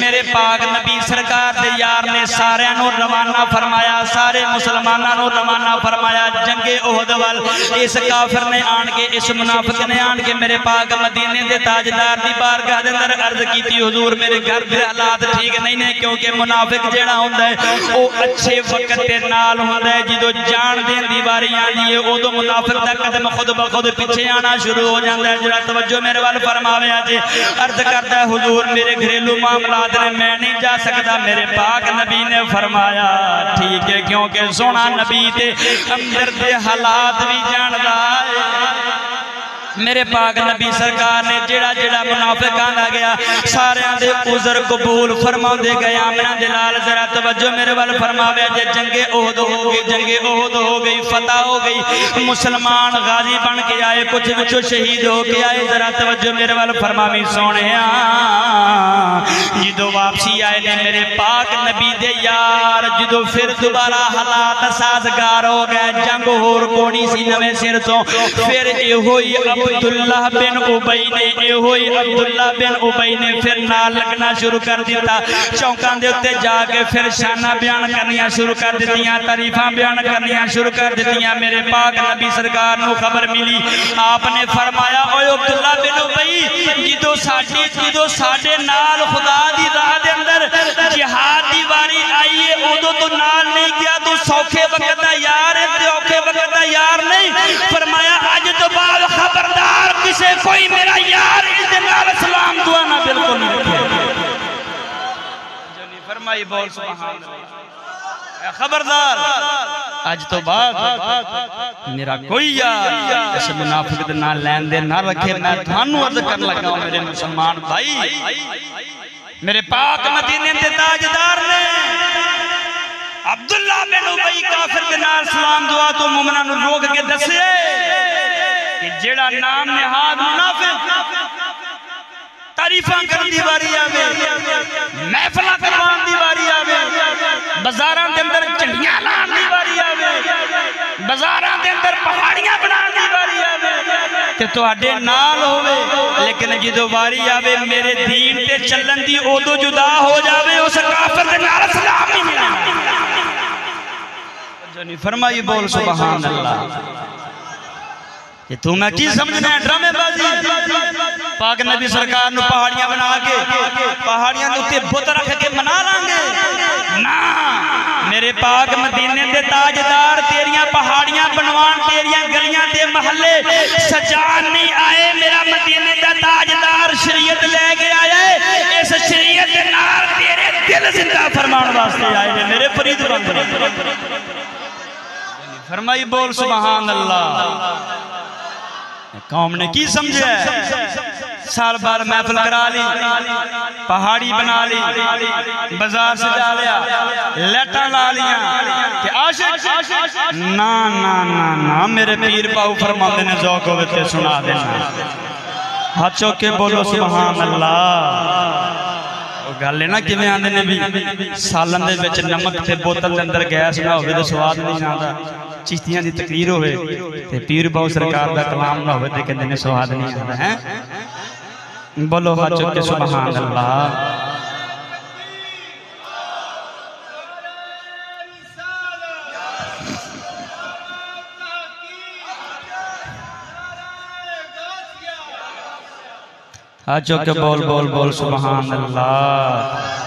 मेरे पाक नबी सरकार दे यार ने सारियां नूं रवाना फरमाया सारे मुसलमानां नूं रवाना फरमाया जंगे ओहद वाल। इस काफिर ने आन के इस मुनाफिक ने आन के मेरे पाक मदीने दे ताजदार दी बारगाह दे अंदर अर्ज की हुजूर मेरे घर के हालात ठीक नहीं ने क्योंकि मुनाफिक जेड़ा हुंदा है वो अच्छे वक्त दे नाल हुंदा है जदों जान देन दी बारी आंदी है उदों मुनाफिक दा कदम खुद ब खुद पीछे आना शुरू हो जांदा है। जरा तवज्जो मेरे वाल फरमावे जे अर्ज करदा है हुजूर मेरे घरेलू मामलात ने मैं नहीं जा सकता। मेरे पाक नबी ने फरमाया ठीक है क्योंकि सोना नबी ते अंदर दे हालात भी जानदा है। मेरे पाक नबी सरकार ने जेड़ा जेड़ा मुनाफिकां दा गया सारियां दे उज़र कबूल फरमाउंदे गए। आमना दे लाल जरा तवज्जो मेरे वाल फरमावे जे जंगे ओहद हो गई, जंगे ओहद हो गई, फतह हो गई, मुसलमान गाजी बन के आए, कुछ विचों शहीद हो के आए। जरा तवज्जो मेरे वाल फरमावी सोहणिया जो वापसी आए ने मेरे पाक नबी दे यार जो फिर दोबारा हालात साजगार हो गए, जंग होर कोनी सी नवे सिर तो फिर एहो ही अब्दुल्लाह बिन उबई ने अब्दुल्लाह बिन उबई ने फिर नाल लगना शुरू कर दिता। चौकां दे उत्ते जाके फिर शाना बयान करनियां शुरू कर दित्तियां, तारीफां बयान करनियां शुरू कर दित्तियां। मेरे पाक नबी सरकार नूं खबर मिली, आपने फरमाया ओए अब्दुल्लाह बिन उबई जो साडे नाल खुदा दी राह दे अंदर जिहाद दी वारी आई है उदों तो नाल नहीं गया, तू सौखे वक्त दा यार है ते औखे वक्त दा यार नहीं। फरमाया अज तो बाद खबरदार किसे कोई मेरा यार इस नाल सलाम दुआ ना बिल्कुल नहीं रखे। फरमाई बोल सुभान अल्लाह, खबरदार आज तो बाद मेरा कोई यार इस मुनाफिक दे नाल लैन दे ना रखे। मैं थानू अर्ज कर लगा मेरे मुसलमान भाई, मेरे पाक मदीने दे ताजदार ने अब्दुल्लाह बिन उबई काफिर दे नाल सलाम दुआ तो मुमिनां नूं रोक के दसे कि जेड़ा नाम निहाद मुनाफिक तारीफां करन दी वारी आवे, महफिलां करवाउण दी वारी आवे, बाजारां दे अंदर झंडियां लाउण दी वारी आवे, बाजारां दे अंदर पहाड़ियां बनाउण दी वारी आवे ते तुहाडे नाल होवे, लेकिन जदों वारी आवे मेरे दीन ते चलन दी उदों जुदा हो जावे उस काफिर दे नाल सलाम नहीं मिलना। जो नहीं फरमाई बोल सुभान अल्लाह। कि तू मैं की समझना है ड्रामेबाजी। पाक नबी सरकार नूं पहाड़ियां बना के पहाड़ियां दे उत्ते बुत रख के मना लांगे ना। मेरे पाक मदीने दे ताजदार तेरियां पहाड़ियां बनवान, तेरियां गलियां ते महल्ले सजान नहीं आए। मेरा मदीने दा ताजदार शरीयत लेके आया है, इस शरीयत दे नाल तेरे दिल जिंदा फरमाउण वास्ते आए ने मेरे फरीद बंदे। फरमाई बोल सुभान अल्लाह। कौम ने की समझे साल बार महफिल करा ली, पहाड़ी बना ली, बाजार सजा लिया, लाइटां ला लिया कि आशिक ना ना ना ना मेरे पीर पाऊ फरमाते ने ज़ौक़ होवे ते सुना देना। हाथ चौक के बोलो सुभान अल्लाह। गल है ना किवें आंदे ने भी सालन दे विच नमक ते बोतल दे अंदर गैस ना होवे ते स्वाद नहीं आंदा। चिश्तियां दी तकरीर होवे ते पीर बाऊ सरकार दा कलाम ना होवे ते कहंदे ने स्वाद नहीं आंदा है। बोलो हाथ चुक के सुभान अल्लाह। हाथ चुक के बोल बोल बोल सुभान अल्लाह।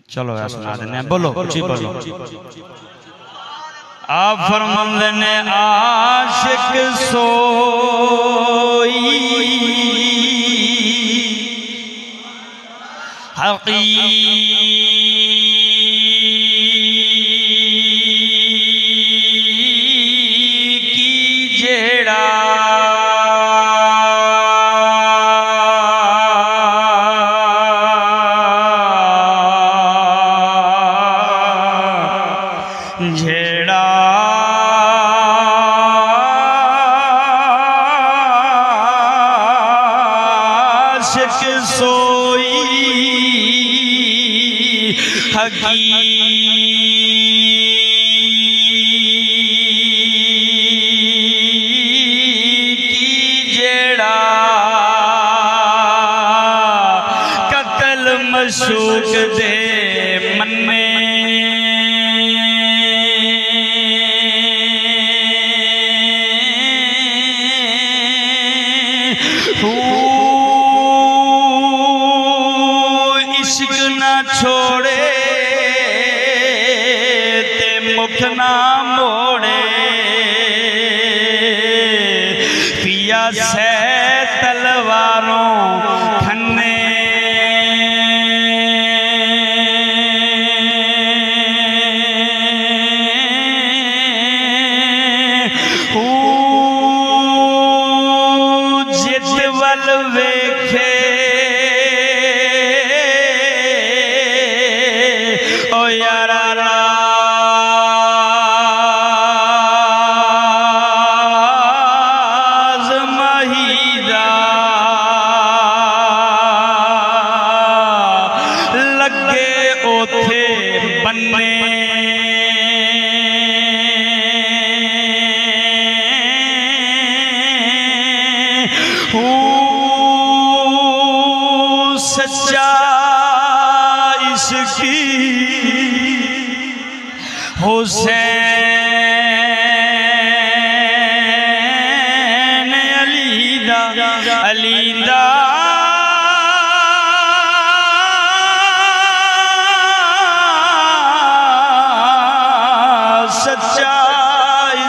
चलो यार सुना देने बोलो जी बोलो। आप फरमाते ने आशिक सोई हकीकी जेड़ा मशूक दे मन्ने इश्क ना छोड़े ते मुख ना मोड़े पिया से तलवारों खन्ने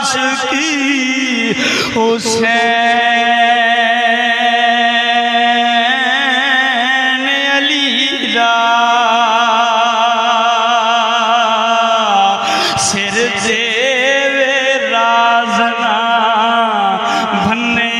आशिकी हुसैन अली दा सिर देवे राजना भन्ने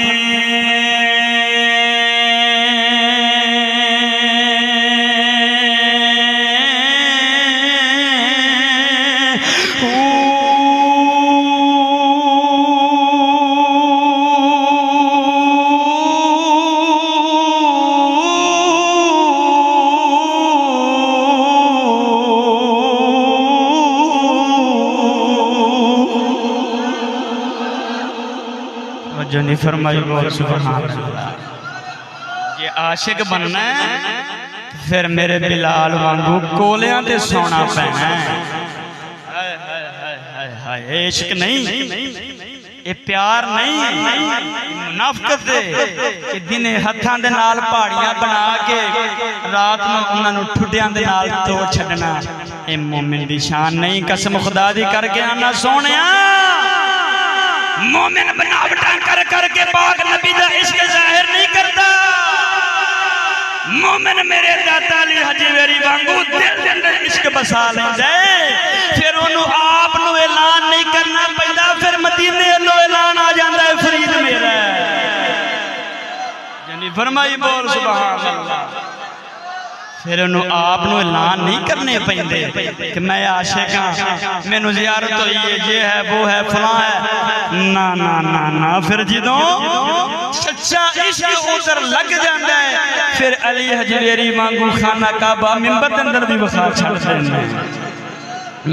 जो नहीं फरमाई बोल सुभान अल्लाह। ये आशिक बनना है फिर मेरे बिलाल वांगू कोलियां ते सोना पैना है। हाय हाय हाय हाय इश्क नहीं, ये प्यार नहीं, मुनाफिकत है कि दिने हत्थां दे नाल पहाड़ियां बना के रात नूं उन्हां नूं ठुड्डियां दे नाल तोड़ छड्डना। ये मोमिन दी शान नहीं। कसम खुदा दी करके आना सोहणिया, मोमिन बनावटा कर करके पाक नबी दा इश्क जाहिर नहीं करता। मोमिन मेरे दाता अली हजवेरी वांगू दिल दे अंदर इश्क बसा लैंदा है, फिर ओनू आप नू ऐलान नहीं करना पैंदा, फिर मदीने लो ऐलान आ जांदा है फरीद मेरा यानी फरमाई बोल सुभान अल्लाह। फिर उन्होंने आप नू ऐलान नहीं करने पैंदे कि मैं आशिक हाँ, मैनू ज़ियारत हुई है, ये है वो है फलां है। ना ना ना ना, फिर जदों सच्चा इश्क उधर लग जाता है फिर अली हजवेरी वांगू खाना काबा मिंबर दे अंदर भी वखा छड़ देने,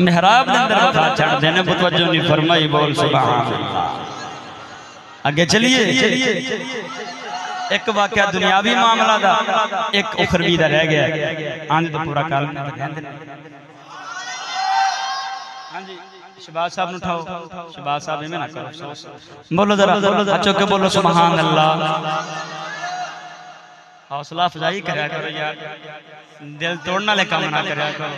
मेहराब दे अंदर वखा छड़ देने। तवज्जो नहीं फरमाई बोल सुभान अल्लाह। आगे चलिए। एक वाकया दुनियावी मामला दा, एक उखरवी दा रह गया। आंध तो पूरा काल शहबाज साहब नु उठाओ, शहबाज साहब में ना करो, बोलो जरा चुक के बोलो सुभान अल्लाह। हौसला अफजाई करया करो यार, दिल तोड़ने वाले काम ना करया करो।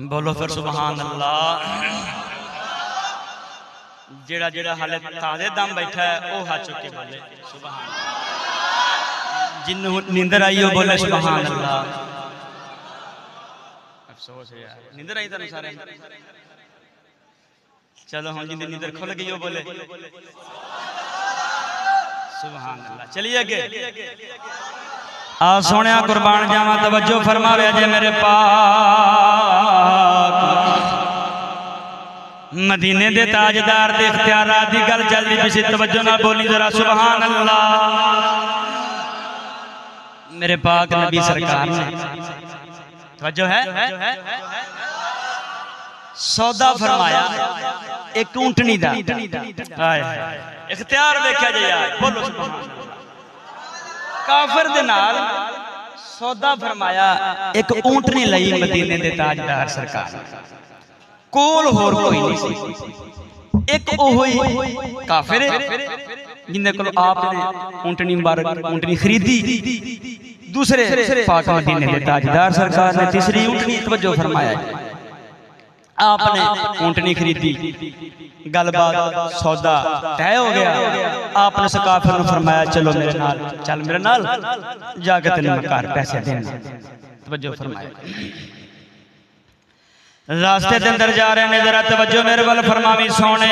बोलो फिर सुभान अल्लाह। जेड़ा जेड़ा हाले ताजे दम बैठा है वो हाथ चुक के बोले सुभान अल्लाह। जिन्नू नींदर आई हो बोले सुभान अल्लाह। अफसोस है यार, नींदर आई तो सारे। चलो हम जिंदगी नींदर खुल गई हो बोले सुभान अल्लाह। चलिए आगे। आ सोने कुर्बान जावा, तवज्जो फरमावे जे मेरे पाक मदीने दे ताजदार दे इख्तियारात दी गल चलदी पई। तवज्जो नाल बोली जरा सुभान अल्लाह। मेरे पाक नबी सरकार ने तवज्जो है सौदा फरमाया एक ऊंटनी दा। हाय इख्तियार देखा जे यार, बोलो सुभान अल्लाह। काफिर दे नाल सौदा फरमाया एक ऊंटनी लई मदीने दे ताजदार सरकार कोल होर कोई नहीं सी। एक ओही काफिर जिंदे कोल आपने ऊंटनी मुबारक ऊंटनी खरीदी। दूसरे पाक मदीने दे ताजदार सरकार ने तीसरी ऊंटनी तवज्जो फरमाया, आपने ऊंटनी खरीदी। गलबात सौदा तय हो गया। आपने काफिर ने फरमाया चलो मेरे नाल, चल मेरे नाल जाके तेन मैं घर पैसे देना। तवज्जो फरमाया, रास्ते के अंदर जा रहे ने, जरा तवज्जो मेरे वाल फरमावी सोने।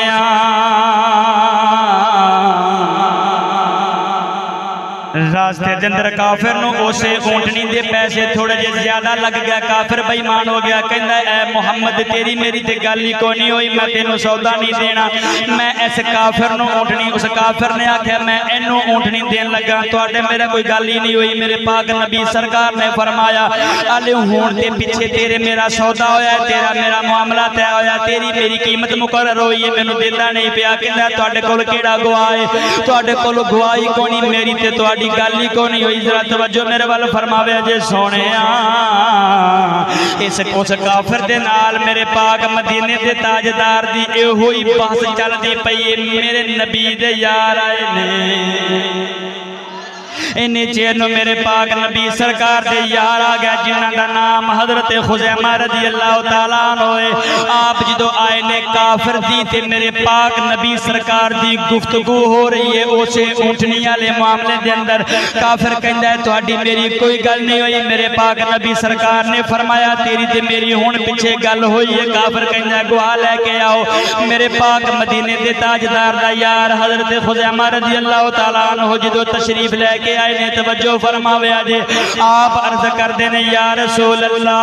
रास्ते के अंदर काफिर नूं उसे ऊंटनी दे पैसे थोड़े जे ज्यादा लग गया। काफिर बेईमान हो गया, कहंदा ऐ मुहम्मद तेरी मेरी ते गल ही कोई नहीं हुई, मैं तेनों सौदा नहीं देना। मैं इस काफिर नूं ऊंटनी, उस काफिर ने आख्या मैं इनू ऊंटनी देन लगा, तुहाडे मेरा कोई गल ही नहीं हुई। मेरे पाक नबी सरकार ने फरमाया अले हुण ते पिछे तेरे मेरा सौदा होया, तेरा मेरा मामला तय होया, तेरी मेरी कीमत मुकर्रर हुई है, मैनू देंदा नहीं पिया। कहंदा तुहाडे कोल केड़ा गवाह है, तुहाडे कोल गवाही कोई नहीं, मेरी ते तुहाडी गल ही कोई नहीं हुई। जरा तवज्जो मेरे वाल फरमावे जे सोहणिया, इस उस काफिर दे नाल मेरे पाक मदीने दे ताजदार दी इहो ही बहस चलदी पई है। मेरे नबी दे यार आए ने, इन्हें चेर मेरे पाक नबी सरकार दे यार आ गया, जिन्हां दा नाम हजरत खुज़ैमा रज़ी अल्लाह तआला होए। आप जो आए ने काफिर दी ते मेरे पाक नबी सरकार दी गुफ्तगू हो रही है उसे ऊंटनी वाले मामले दे अंदर। काफिर कहंदा है तुहाडी मेरी कोई गल नहीं हुई। मेरे पाक नबी सरकार ने फरमाया तेरी ते मेरी हुण पिछे गल हुई है। काफिर कहंदा गवाह लेके आओ। मेरे पाक मदीने दे ताजदार दा यार हजरत खुज़ैमा रज़ी अल्लाह तआला अन्हु जो तशरीफ लेके आए ने, तवज्जो फरमावे जे आप अर्ज करते ने या रसूल अल्लाह,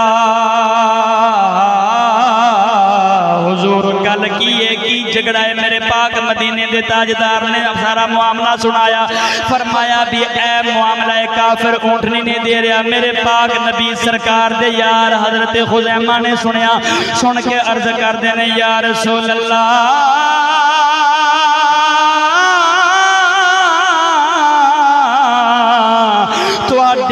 हुजूर गल की है की झगड़ा है। मेरे पाक मदीने दे ताजदार ने सारा मामला सुनाया, फरमाया भी ए मामला है काफिर ऊंटनी नहीं दे रहा। मेरे पाक नबी सरकार दे यार हजरत खुज़ैमा ने सुनिया, सुन के अर्ज करते ने या रसूल अल्लाह,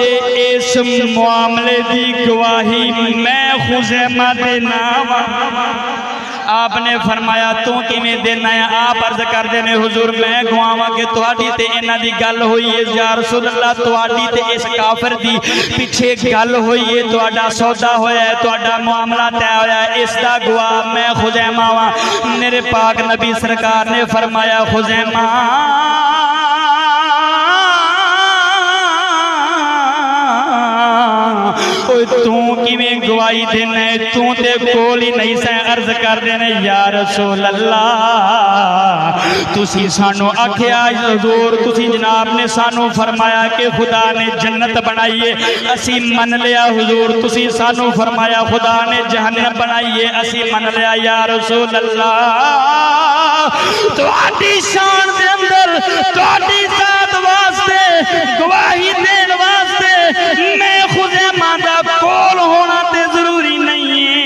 इस मामले की गवाही मैं खुज़ैमा दे नाम। आपने फरमाया तू किवें देना है? आप अर्ज करते ने हुजूर मैं गवावा कि तुहाडी ते इन्हां दी गल हुई है या रसूल अल्लाह, तुहाडी ते इस काफिर दी पिछे गल हुई है, तुहाडा सौदा होया है, तुहाडा मामला तय होया है, इसदा गवाह मैं खुज़ैमा वां। मेरे पाक नबी सरकार ने फरमाया खुज़ैमा तू किवें गवाही देना है, तू ते कोल ही नहीं सै। अर्ज कर देने या रसूल अल्लाह, तुसी सानू आख्या हुजूर, तुसी जनाब ने सानू फरमाया कि खुदा ने जन्नत बनाई है, असी मन लिया। हुजूर तुसी सानू फरमाया खुदा ने जहन्नम बनाई है, असी मन लिया। या रसूल अल्लाह, तुहाडी शान दे अंदर तुहाडी जात वास्ते गवाही देने वास्ते मैं खुज़ैमा दा कोल होना ते जरूरी नहीं है।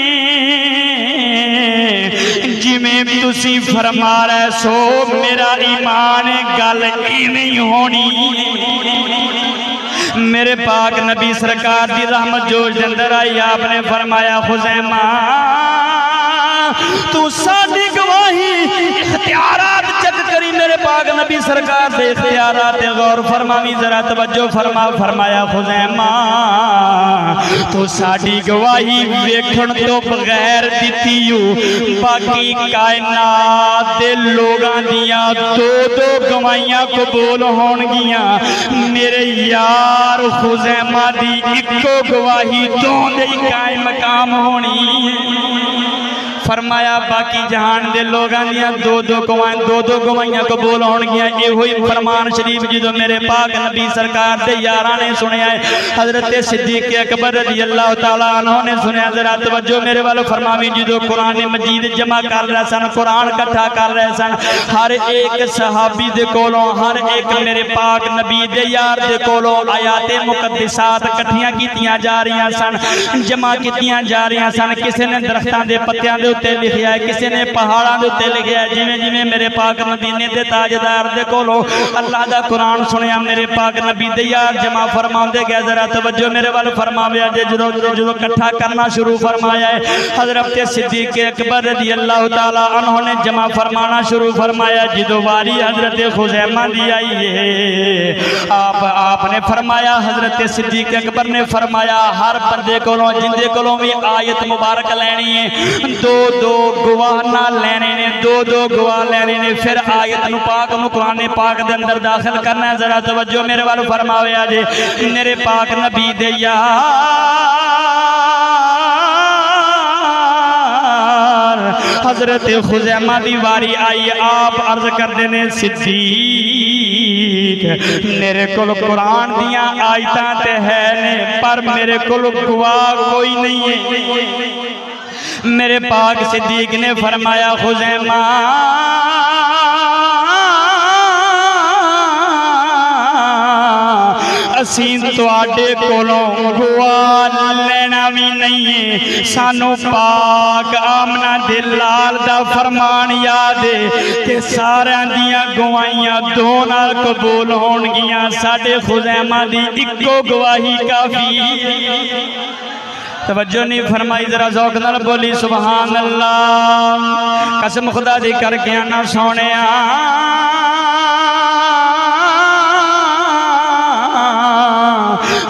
जिमें तुसी फरमा रहे सो मेरा ईमान गल इवें होनी। मेरे पाक नबी सरकार दी रहमत जोश दे अंदर आई। आपने फरमाया खुज़ैमा तू साडी गवाही इख्तियारात चेक करी। मेरे पाक नबी सरकार दे इख्तियारात गौर फरमावी, जरा तवज्जो फरमा। फरमाया खुज़ैमा तू साडी गवाही वेखण तो बगैर दिती हो, बाकी कायनात दे लोगां दियां दो दो गवाहियां कबूल होणगियां, मेरे यार खुज़ैमा दी इक्को गवाही दो दे कायम मकाम होनी। फरमाया बाकी जहान दे लोगां दियां दो दो गवाहियां कबूल होणगियां। इहो ही फरमान शरीफ जो मेरे पाक नबी सरकार दे यारां ने सुनिया है, हजरत सिद्दीक अकबर रज़ी अल्लाह तआला अन्हु ने सुनिया। जरा तवज्जो मेरे वाल फरमावी, जो कुरान मजीद जमा कर रहे सन, कुरान इकट्ठा कर रहे सन, हर एक सहाबी दे कोलों, हर एक मेरे पाक नबी दे यार दे कोलों आयाते मुकद्दिसात इकट्ठियां कीतियां जा रही सन, जमा कीतियां जा रही सन। किसी ने दरख्तां दे पत्तियां दे उत्ते लिखिया है, किसी ने पहाड़ों के उत्ते लिखिया है। जिमें जिमें मेरे पाक मदीने के ताजदार दे कोलों अल्लाह दा कुरान सुनिया, मेरे पाक नबी दे यार जमा फरमाते गए। जरा तवज्जो मेरे वाल फरमाया जे जो इकट्ठा करना शुरू फरमाया है, हजरत सिद्दीक अकबर रज़ी अल्लाह तआला अन्हु ने जमा फरमाना शुरू फरमाया। जो वारी हजरत खुज़ैमा दी आई है, आपने फरमाया, हजरत सिद्दीक अकबर ने फरमाया हर बंदे कोलों जिंदे कोलों भी आयत मुबारक लैनी है, दो दो गवाह ना लेने ने, दो दो गवाह लेने ने, फिर आयत नु पाक नु कुरान पाक दे अंदर दाखिल करना है। जरा तवज्जो मेरे वाल फरमावे जे मेरे पाक नबी दे यार हजरत खुज़ैमा दी वारी आई। आप अर्ज करते ने सिद्दीक सिद्दीक मेरे को कुरान दिया आयतां ते है ने पर मेरे को गवाह कोई नहीं है। मेरे पाक सिद्दीक ने फरमाया खुज़ैमा असीं तुहाडे कोलों गवाह लेना भी नहीं है। सानू पाक आमना दे लाल दा फरमान याद है कि सारियां दियां गवाहियां दो नाल कबूल होणगियां, साडे खुज़ैमा दी इक्को गवाही काफी। तवज्जो नहीं फरमाई, जरा ज़ौक़ नाल बोली सुभान अल्लाह। कसम खुदा दी करके आना सोनिया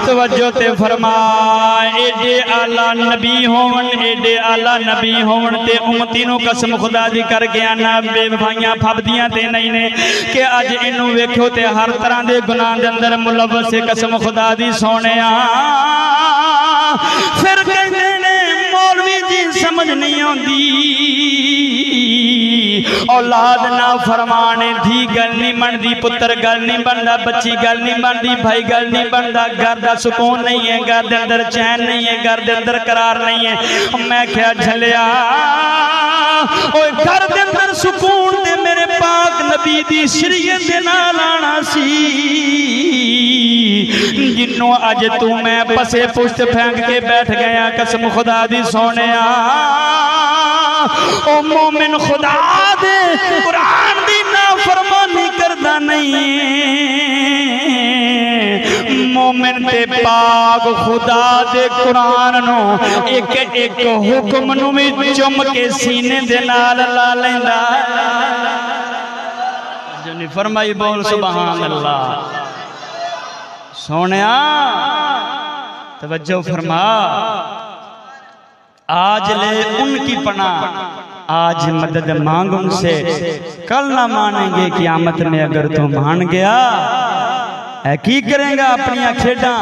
तवज्जो ते फरमा, एडे आला नबी होवन, एडे आला नबी होवन ते उम्मती नूं कसम खुदा दी करके आना बेवफाइयां फबदियां ते नहीं ने कि अज इनू वेखो ते हर तरह दे गुनाह दे अंदर मुलव्वस है। कसम खुदा दी सोनिया फिर कहते ने मौलवी जी समझ नहीं आती, औलाद ना फरमाने धी गल नहीं बनती, पुत्र गल नहीं बनता, बच्ची गल नहीं बनती, भाई गल नहीं बनता, घर का सुकून नहीं है, घर के अंदर चैन नहीं है, घर के अंदर करार नहीं है। मैं क्या झलिया घर के अंदर सुकून ते मेरे पाक नबी दी शरीयत दे नाल आना सी, जिन्नों अज तू मैं पसे पुश्त फेंक के बैठ गया। कसम खुदा दी सोनिया ओ मोमिन खुदा दे कुरान दी नाफरमानी करदा नहीं, मोमिन ते पाक खुदा दे कुरान नो एक एक हुक्म नु भी चुम के सीने दे नाल ला लैंदा। जनी फरमाई बोल सुभान अल्लाह। सोनिया तवज्जो फरमा, आज ले उनकी पनाह, आज मदद मांग उनसे, कल ना मानेंगे क़यामत में अगर तू मान गया। है की करेगा अपनी खेडा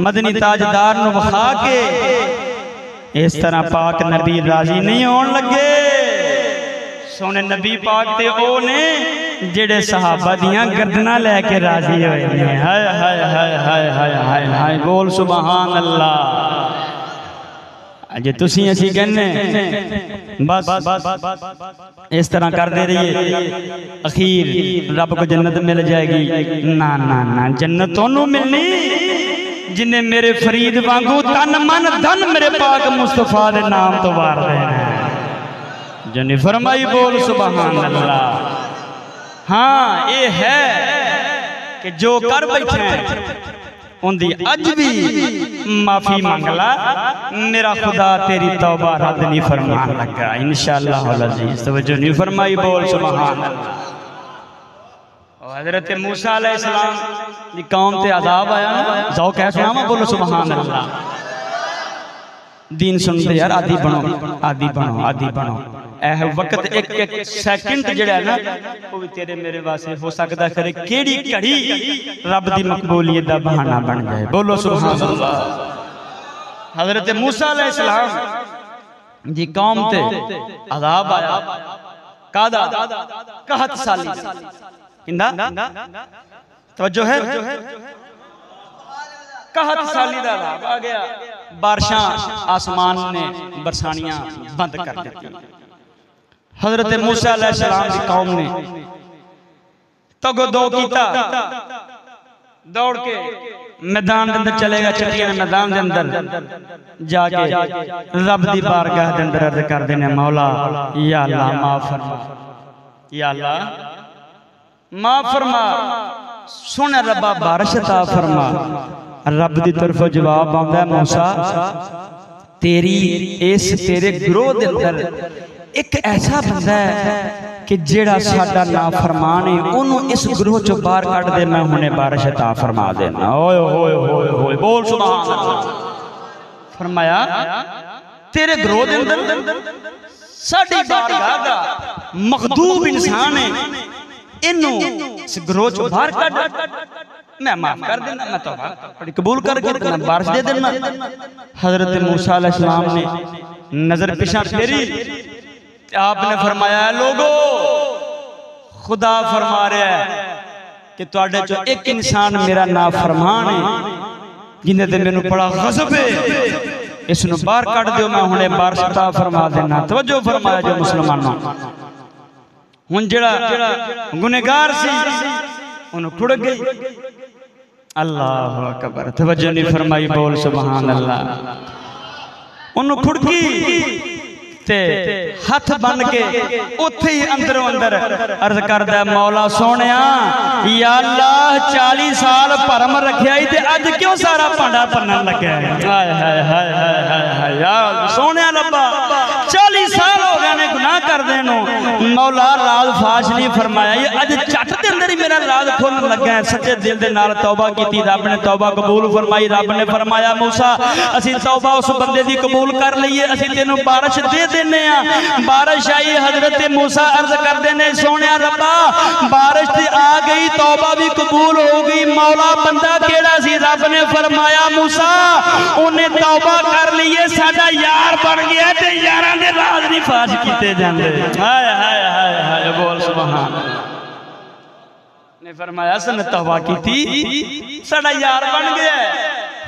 मदनी ताजदार नूं विखा के, इस तरह पाक नबी राजी नहीं होने लगे। सोने नबी पाक ते ओ ने जेड़े सहाबा दियां गर्दनां लैके राजी होए ने। हाय हाय हाय हाय हाय हाय हाय बोल सुभान अल्लाह। अजे तुसी असी कहने बस इस तरह करते रहिए, अखीर रब को जन्नत मिल जाएगी। ना ना ना, जन्नत तोनू मिलनी जिन्हें मेरे फरीद वांगू तन मन धन मेरे पाक मुस्तफा दे नाम तो वार देना। जनी फरमाई बोल सुभान अल्लाह। हाँ ये है कि जो कर बैठे उनकी अज भी माफी मंगला, मेरा खुदा तेरी तौबा रद्द नहीं फरमान लगा इंशाअल्लाह अज़ीज़। तवज्जो नहीं फरमाई बोल सुभान अल्लाह। हज़रत मूसा अलैहिस्सलाम की कौम ते अज़ाब आया, जाओ कह सुनावा बोलो सुभान अल्लाह। दीन सुनते यार आदि बनो, आदि बनो, आदि बनो। ऐ वक्त एक एक सेकंड जिहड़ा है ना वो भी तेरे मेरे वास्ते हो सकता है केड़ी घड़ी रब दी मकबूलियत दा बहाना बन जाए। बोलो सुभान अल्लाह। हज़रत मूसा अलैहिस्सलाम जी कौम ते अज़ाब आया, कादा 61 साली किंदा तवज्जो है 61 साली दा अज़ाब आ गया। बारिशां आसमान ने बरसानियां बंद कर दी। हज़रत मूसा अलैहिस्सलाम की कौम ने तगो दो कीता, दौड़ के मैदान के अंदर चलेगा, चट्टियां मैदान के अंदर जाके रब दी बारगाह के अंदर अर्ज कर देने, मौला या अल्लाह माफ फरमा, या अल्लाह माफ फरमा, सुन रब्बा बारिश अता फरमा। रब दी तरफों जवाब आंदा है, मूसा तेरी इस तेरे गिरोह दे अंदर एक ऐसा बंदा है कि जेड़ा साडा नाफरमान है, ओनू इस गिरोह चो बाहर कढ दे, मैं हुणे बारिश अता फरमा देना। ओए होए होए होए बोल सुभान अल्लाह। फरमाया तेरे गिरोह दे अंदर साडी बारगाह दा मखदूब इंसान है, इनू इस गिरोह चो बाहर कढ, मैं माफ कर देना, मैं तौबा कबूल करके मैं बारिश दे देना। हजरत मूसा अलैहिस्सलाम ने नजर पिछा फेरी, आपने फरमाया लोगो खुदा फरमा रहा है कि तुहाडे चो एक इंसान मेरा नाफरमान है जिन्हें ते मैनू बड़ा गज़ब है, इसनू बाहर कढ़ दिओ, मैं हुणे बारिश अता फरमा देना। तवज्जो फरमाया जो मुसलमानों, हुण जेड़ा गुनहगार सी उन्हों खुड़ गई। अल्लाह अकबर, तवज्जो नहीं फरमाई, बोल सुभान अल्लाह। उन्हों खुड़की ते हाथ बन के उथे ही अंदरों अंदर अर्ज करदा, मौला सोहणिया या अल्लाह 40 साल भरम रखिया ही ते अज क्यों सारा भांडा भनन लग्या है। हाय हाय हाय हाय हाय या सोहणिया रब्बा 40 साल हो गए ने गुनाह करदे नु, मौला राज फाश नहीं फरमाया, ये अज झट दे अंदर ही मेरा राज खुलन लगा है। सच्चे दिल दे नाल तौबा कीती, रब ने तौबा कबूल फरमाई। रब ने फरमाया मूसा असी तौबा उस बंदे दी कबूल कर लईए, असी तेनू बारिश दे देने आ। बारिश आई, हजरत मूसा अर्ज करदे ने सोहणिया रब्बा बारिश ते आ गई, तौबा भी कबूल हो गई, मौला बंदा केड़ा सी? रब ने फरमाया मूसा उन्हें तौबा कर लईए, साडा यार बन गया ते यारां दे राज नहीं फाश कीते जांदे। हाय हाय हाय हाय, बोल सुभान। ने फरमाया सन तौबा कीती, साडा यार बन गया,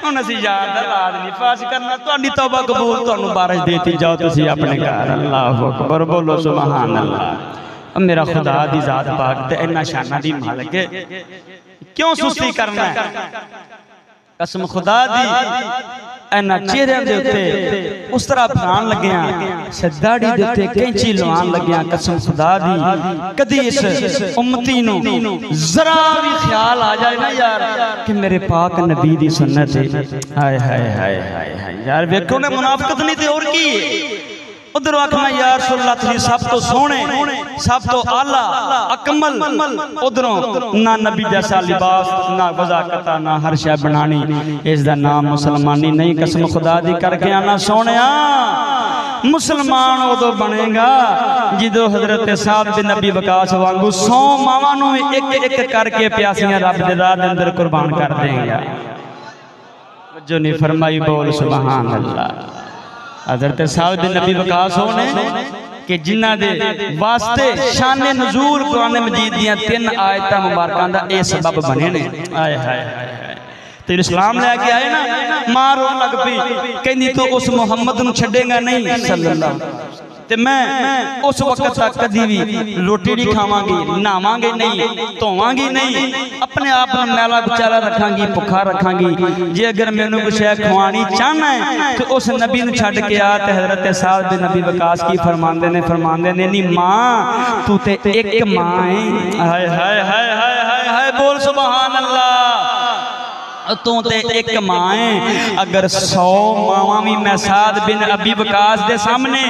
हुण असीं यार दा राज नहीं फाश करना, तुहाडी तौबा कबूल, तुहानू बारिश देती, जाओ तुसीं अपने घर। अल्लाह अकबर, बोलो सुभान अल्लाह। मेरा खुदा दी जात पाक ते इन्ना शाना दी मालिक है, क्यों सुस्ती करना है? कसम खुदा दी इन्ना चेहरे दे उत्ते उस तरह फरान लग्या, दाढ़ी दे उत्ते कैंची लवान लग्या। कसम खुदा दी कदी इस उम्मती नू जरा भी ख्याल आ जाए ना यार कि मेरे पाक नबी दी सुन्नत है, हाय हाय हाय हाय हाय यार, वेखो ने मुनाफिकत नहीं ते और की है। उधर आखना यार सुल्लत जी सब तो सोहने, सब तो आला अकमल, उधरों ना नबी जैसा लिबास, ना वज़ाकता, ना हर शय बनानी, इसदा नाम मुसलमानी नहीं। कसम खुदा दी करके आना सोहणिया, मुसलमान उदो बनेगा जिदो हजरत साहब बिन नबी वकास वांगू 100 मावां नूं एक एक करके प्यासियां रब दे राह दे अंदर कुर्बान कर देंगे। जो नहीं फरमाई, बोल सुभान अल्लाह। हजरत साहब बिन नबी वकास होने कि जिन्हां दे वास्ते शाने नज़ूल कुरान मजीद दियां 3 आयतां मुबारकां दा ए सबब बने ने। आए हाय हाय हाय, तो इस्लाम लेके आए ना, मां रोन लग पई, कहंदी तू उस मुहम्मद नूं छड्डेगा नहीं सल्लल्लाहु, ते मैं उस वक्त तक कदी भी रोटी नहीं खावांगी, नहावांगी नहीं, धोवांगी नहीं, अपने आप में मैला कुचैला रखांगी, भुखा रखांगी। जे अगर मैनू कुछ खवानी चाहना है तो उस नबी नूं छड्ड के आ। ते हजरत साहब बिन नबी वकास की फरमांदे ने नी मां तू ते एक मां है। हाय हाय हाय हाय हाय हाय, बोल सुभान अल्लाह। तू ते एक मां है, अगर 100 मावां भी मैं साद बिन अबी वकास दे सामने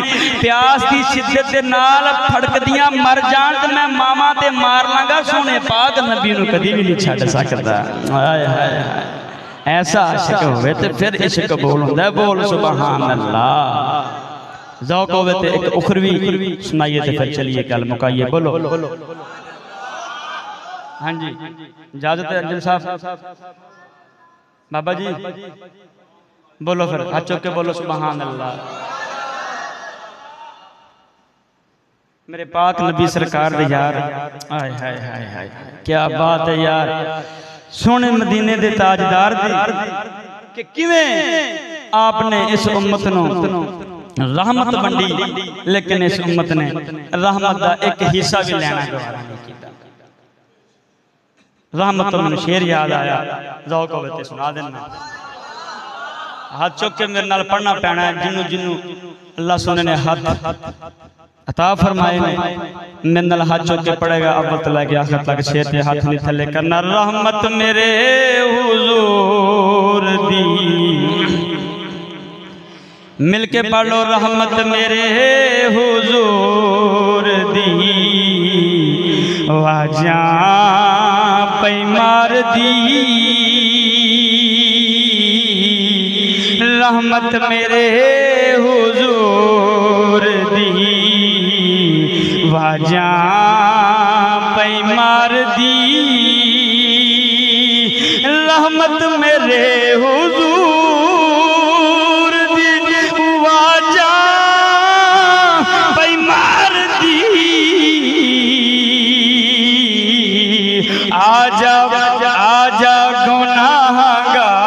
प्यास की शिद्दत दे नाल फड़कदियां मर जान ते मैं मावां ते मार लांगा, सोने पाक नबी नूं कदी भी नहीं छड्ड सकदा। हाय हाय हाय, ऐसा आशिक होवे ते फिर इश्क कबूल हुंदा है। बोल सुभान अल्लाह। ज़ौक़ होवे ते एक उखरवी सुनाइए ते फिर चलिए गल मुकाइए। बोलो हाँ जी, इजाजत है अंजुम साहब। बाबा जी बोलो, फिर हाथ चुक के बोलो सुभान अल्लाह। मेरे पाक नबी सरकार दे यार, हाय हाय हाय हाय, क्या बात है यार, सोने मदीने दे ताजदार दी कि किवें आपने इस उम्मत नूं रहमत वंडी, लेकिन इस उम्मत ने रहमत दा एक हिस्सा भी लेना गवारा नहीं कीता। रहमत तो मैंने शेर याद आया, ज़ौक़ होवे ते सुना देना। हाथ चुक के मेरे नाल पढ़ना पैना है, जिन्नू जिन्नू अल्लाह सोने ने हाथ अता फरमाए ने, मेरे नाल हाथ चुक के पढ़ेगा, अव्वल तो लेके आखिर तक शेर ते हाथ नहीं थले करना। रहमत मेरे हुजूर दी, मिलके पढ़ लो, रहमत मेरे हुजूर दी, वाजा पैमार दी, रहमत मेरे हुजूर दी, वाजा पैमार दी, रहमत मेरे हुजूर दी, वाजा पैमार दी, आज आजा गुनाहगारा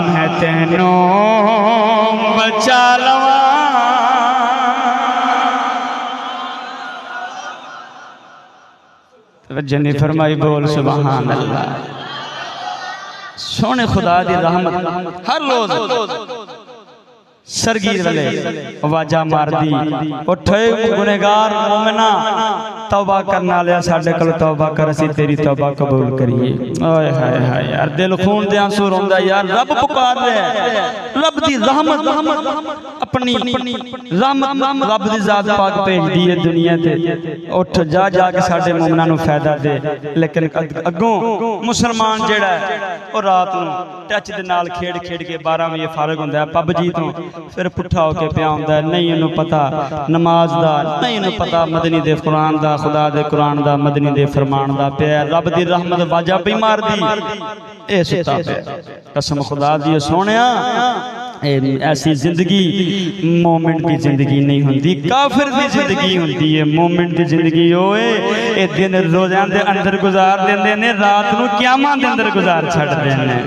मैं तेनों बचा लवा। जनी फरमाई बोल सुभान अल्लाह। सोने खुदा दी रहमत हर रोज सरगीर वाले आवाजा मार दी उठे गुनहगार मोमिना तौबा करने वाले साडे कोल तौबा कर, असीं तेरी तौबा कबूल करिए। ओए हाय हाय यार दिल खून दे आंसू रोंदा यार। रब पुकार रहा है, रब दी रहमत अपनी रहमत रब दी जात पाक भेज दी है दुनिया ते। उठ जा जा के साडे मोमिना नूं फायदा दे। लेकिन अगों मुसलमान जेड़ा है वो रात नूं टच दे नाल खेड़ खेड़ के 12 बजे फारग हुंदा है पबजी तो, फिर पुट्ठा होके पिया हुंदा है। नहीं उन्होंने पता नमाज दा, नहीं उन्होंने पता मदनी दे कुरान दा, खुदा दे कुरान दा, मदनी दे फरमान दा पिया। रब दी रहमत बाजा पई मार दी ए सुता पिया। कसम खुदा दी सोनिया ऐसी जिंदगी मोमिन की जिंदगी नहीं होंदी, काफिर की जिंदगी होंदी है। मोमिन की जिंदगी होए ए दिन रोज़ां दे अंदर गुजार देंदे ने, रात नूं क़यामां दे अंदर गुजार छड्ड देने।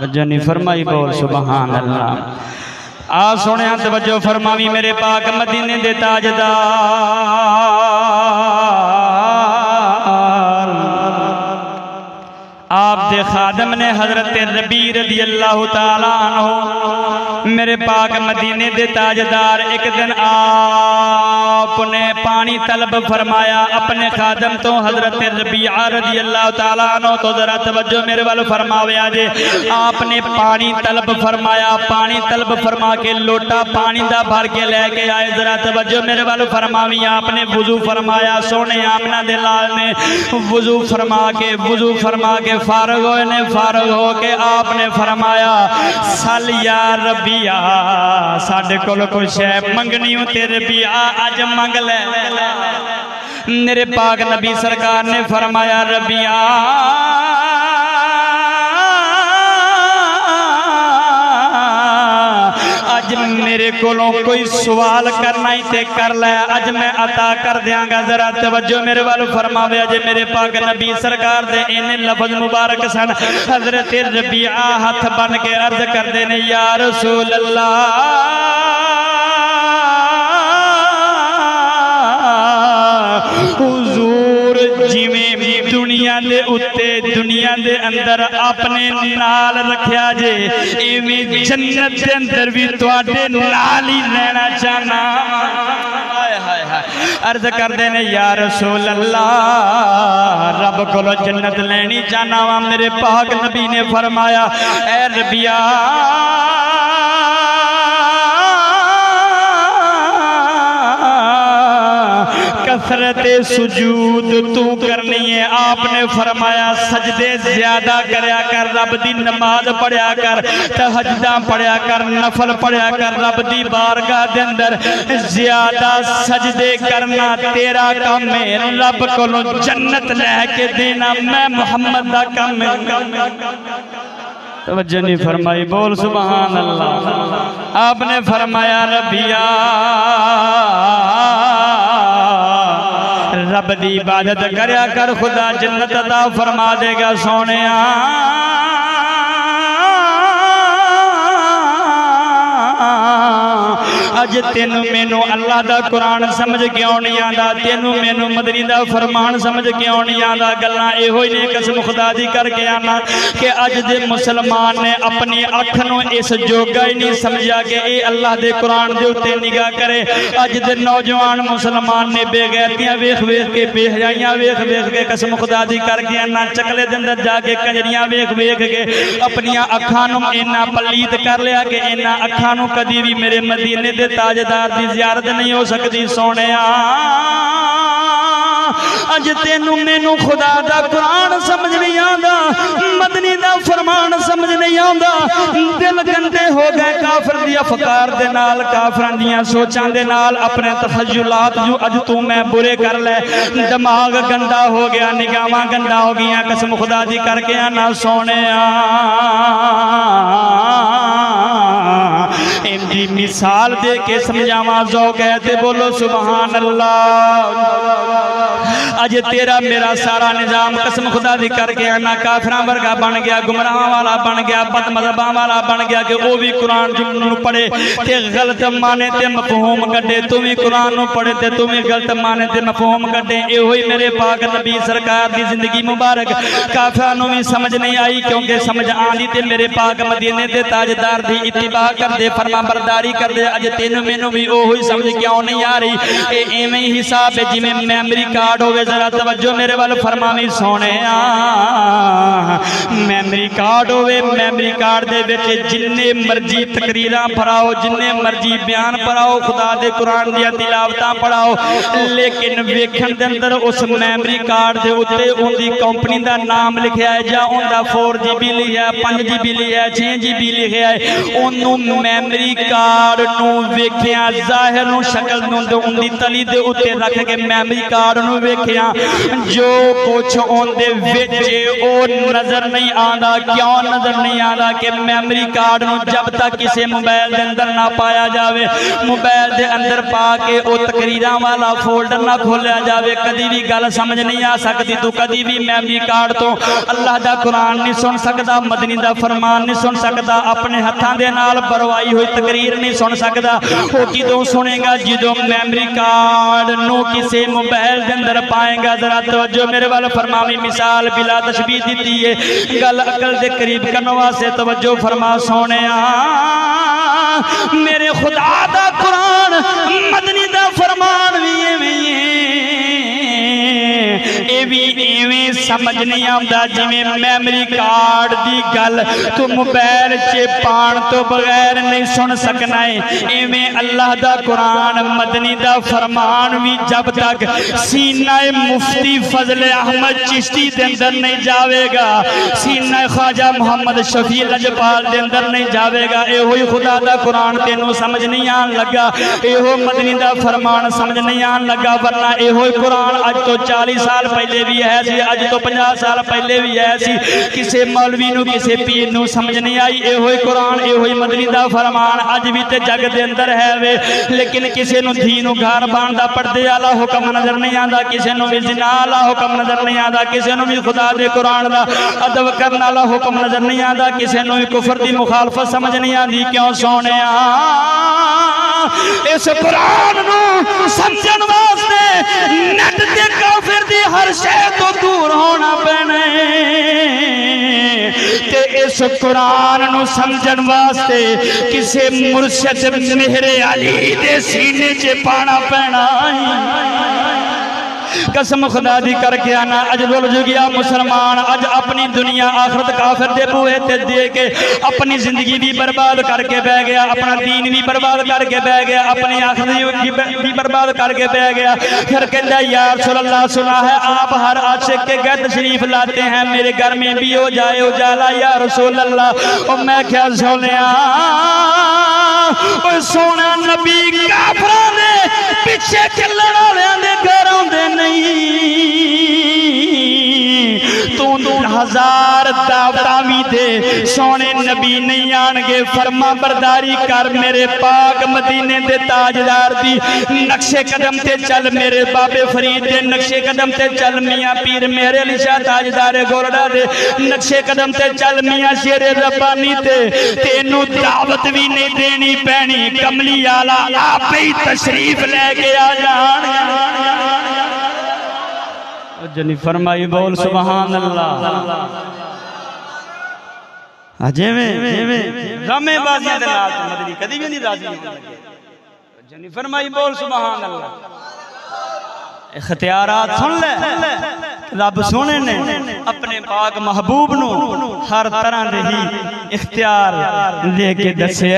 वजनी फरमाई बोल सुभान अल्लाह। आ सोने तवज्जो फरमावी मेरे पाक मदीने दे ताजदार आप दे खादम ने हजरत रबी रज़ी अल्लाह ताला अन्हु मेरे पाक मदीने दे ताजदार एक दिन आपने पानी तलब फरमाया अपने खादम तो हजरत रबीआ रज़ी अल्लाह ताला अन्हु। तो जरा तवज्जो मेरे वाल फरमावे जे आपने पानी तलब फरमाया, पानी तलब फरमा के लोटा पानी दा भर के लेके आए। जरा तवज्जो मेरे वाल फरमावी आपने वुजू फरमाया। सोने आमना दे लाल ने वुजू फरमा के फारग होए ने। फारग हो के आपने फरमाया सल या रबिया साडे कोल कोई शै मंगनी हो ते रबिया अज मंग ले। मेरे पाक नबी सरकार ने फरमाया रबिया अज मेरे कोलों कोई सवाल करना ही ते कर ले, अज मैं अता कर दियांगा। जरा तवज्जो मेरे वाल फरमावे जे मेरे पाक नबी सरकार दे इन्ने लफ्ज मुबारक सन। हजरत रबिया हाथ बन के अर्ज करते ने या रसूल अल्लाह हुजूर जिवें दुनिया दे उत्ते दुनिया दे अंदर अपने नाल रखिया जे इवें जन्नत दे अंदर भी तुहाडे नाल ही रहना चाहना। अर्ज करते ने या रसूल अल्लाह रब कोलों जन्नत लेनी चाहना वा। मेरे पाक नबी ने फरमाया ए रबिया कसरत सुजूद तू करनी है। आपने फरमाया सजदे ज्यादा करया कर, रब दी नमाज पढ़िया कर, तहज्जुद पढ़िया कर, नफल पढ़िया कर। रब दी बारगाह दे अंदर ज्यादा सजदे करना तेरा काम है। रब कोलों जन्नत लेके देना मैं मुहम्मद दा काम है। तवज्जो नहीं फरमाई बोल सुभान अल्लाह। आपने फरमाया रबिया रब दी इबादत करया कर, खुदा जन्नत अता फरमा देगा। सोने अज तेनू मैनू अल्लाह दा कुरान समझ क्यों नहीं आता, तेनू मैनू मदनी दा फरमान समझ क्यों नहीं आता। गल्लां इहो ही ने कसम खुदा दी करके आना कि अज दे मुसलमान ने अपनी अख नूं इस जोगा ही नहीं समझा कि ये अल्लाह दे कुरान दे उत्ते निगाह करे। अज दे नौजवान मुसलमान ने बेगैरतियां वेख वेख के बेहयाइयां वेख वेख के कसम खुदा दी करके आना चकले दे अंदर जाके कंजरियां वेख वेख के अपनियां अखां नूं इन्ना पलीत कर लिया कि इन्ना अखां नूं कदी भी मेरे मदीने दे ताजदार दी ज़ियारत नहीं हो सकती। सोने अज तेनू मैनू खुदा दा कुरान समझ नहीं आता, मदनी दा फरमान समझ नहीं आता। दिल गंदे हो गए काफिर दी अफकार दे नाल, काफिरां दियां सोचां दे नाल, अपने तखय्युलात जो अज तू मैं बुरे कर ले। दिमाग गंदा हो गया, निगाहां गंदा हो गई। कसम खुदा दी करके आना सोने इनकी मिसाल दे के समझावा। ज़ौक़ है ते बोलो सुभान अल्लाह। अज तेरा मेरा सारा निजाम कसम खुदा दी करके आना काफिरां वर्गा बन गया, गुमराहां वाला बन गया, बदमज़हबां वाला बन गया कि वो भी कुरान नूं पढ़े ते गलत माने ते मफहूम कढे, तू भी कुरान नूं पढ़े ते तू भी गलत माने ते मफहूम कढे। इहो ही मेरे पाक नबी सरकार दी जिंदगी मुबारक काफिरां नूं भी समझ नहीं आई, क्योंकि समझ आंदी ते मेरे पाक मदीने दे ताजदार दी इत्तिबा करदे, फरमा बरदारी करदे। अज तेनू मैनू भी ओही समझ क्यों नहीं आ रही? एवें ही हिसाब है जिवें मेमोरी कार्ड होवे। जरा तवज्जो मेरे वाल फरमावी सोने, मेमोरी कार्ड होवे, मेमोरी कार्ड दे विच जिन्ने मर्जी तकरीरां पढ़ाओ, जिन्ने मर्जी बयान पढ़ाओ, खुदा दे कुरान दी तिलावतां पढ़ाओ, लेकिन वेखण दे अंदर उस मेमोरी कार्ड दे उत्ते उनदी कंपनी दा नाम लिखिया है, जां उनदा 4GB लिखिया, 5GB लिखिया, 6GB लिखिया है। ओनू मेमोरी कार्ड नू वेखिया, जाहिर नू शक्ल नू उनदी तली दे उत्ते रख के मेमोरी कार्ड नू वेखिया, जो कुछ उनदे विच ओ नजर नहीं आंदा। क्यों नजर नहीं आंदा? कि मेमोरी कार्ड नू जब तक किसी मोबाइल दे अंदर ना पाया जावे, मोबाइल दे अंदर पा के ओ तकरीरां वाला फोल्डर ना खोलिया जावे, कदी भी गल समझ नहीं आ सकती। तू कदी भी मेमोरी कार्ड तो अल्लाह दा कुरान नहीं सुन सकदा, मदनी दा फरमान नहीं सुन सकदा, अपने हत्थां दे नाल बरवाई हुई तकरीर नहीं सुन सकदा। वो किदों सुनेगा? जिदों मेमोरी कार्ड नू किसी मोबाइल दे अंदर पाएगा। जरा तवज्जो मेरे वाल फरमावी, मिसाल बिला तशबीह दी है, गल अकल दे करीब करने वास्ते तवज्जो फरमा सोने। मेरे खुदा दा कुरान मदनी दा फरमान भी इवें समझ नहीं आता जिवें मेमोरी कार्ड की गल तू मोबाइल च पाण तो बगैर नहीं सुन सकना है। इवें अल्लाह दा कुरान मदनी दा फरमान भी जब तक सीना मुफ्ती फजले अहमद चिश्ती दे अंदर नहीं जाएगा, सीना ख्वाजा मोहम्मद शफी लजपाल दे अंदर नहीं जाएगा। एहो ही खुदा दा कुरान तेनों समझ नहीं आन लगा, एहो मदनी दा फरमान समझ नहीं आन लगा। वरना एहो कुरान अज तो 40 साल पहले भी है सी, अज तो 50 साल पहले भी है सी, किसी मौलवी नू किसी पीर नू समझ नहीं आई। एहो ही कुरान एहो ही मदनी दा फरमान अज भी ते जग दे अंदर है वे, लेकिन किसी नू धी नू घर बाण दा पर्दे वाला हुक्म नजर नहीं आता, किसी नू भी जिना वाला हुक्म नजर नहीं आता, किसी नू भी खुदा दे कुरान दा अदब करने वाला हुक्म नजर नहीं आता, किसी नू भी कुफर दी मुखालफत समझ नहीं आती। क्यों सोने इस कुरान नू समझण वास्ते नट ते काफिर दी हर शय तो दूर होना पैना ते इस कुरान नू समझण वास्ते किसे मुर्शिद मेहरे अली दे सीने च पाना पैना। कसम खुदा दी करके आना, अज रुल गया मुसलमान, अज अपनी दुनिया आखरत काफिर दे बूहे ते दे के अपनी जिंदगी भी बर्बाद करके बह गया, अपना दीन भी बर्बाद करके बह गया, अपनी आखिरत भी बर्बाद करके बह गया। फिर कहता या रसूल अल्लाह, सुना है आप हर आशिक के घर तशरीफ लाते हैं, मेरे घर में भी हो जाए उजाला या रसूल अल्लाह। और मैं क्या सोनिया सोना नबी काफिरां दे पिछे चलण वालियां दे घर आउंदे नहीं, तू 1000 दावतां भी दे सोने नबी नहीं आणगे। फरमा बरदारी कर मेरे पाक मदीने दे ताजदार दी नक्शे कदम ते चल, मेरे बाबे फरीद दे नक्शे कदम ते चल, मियाँ पीर मेरे अली शाह ताजदार गोरडा दे नक्शे कदम ते चल, मियाँ शेरे रब्बानी ते तेनू दावत भी नहीं देनी पैनी, कमली आला आप ही तशरीफ लेके आ जान। जनी फरमाई बोल सुभान अल्लाह। रमे बाजियां दे नाल मदनी कदी भी नहीं राजी होने लगे। जनी फरमाई बोल सुभान अल्लाह। इख्तियारात सुन ले, रब सोने ने अपने पाक महबूब नू हर तरह दे ही इख्तियार दे के दसे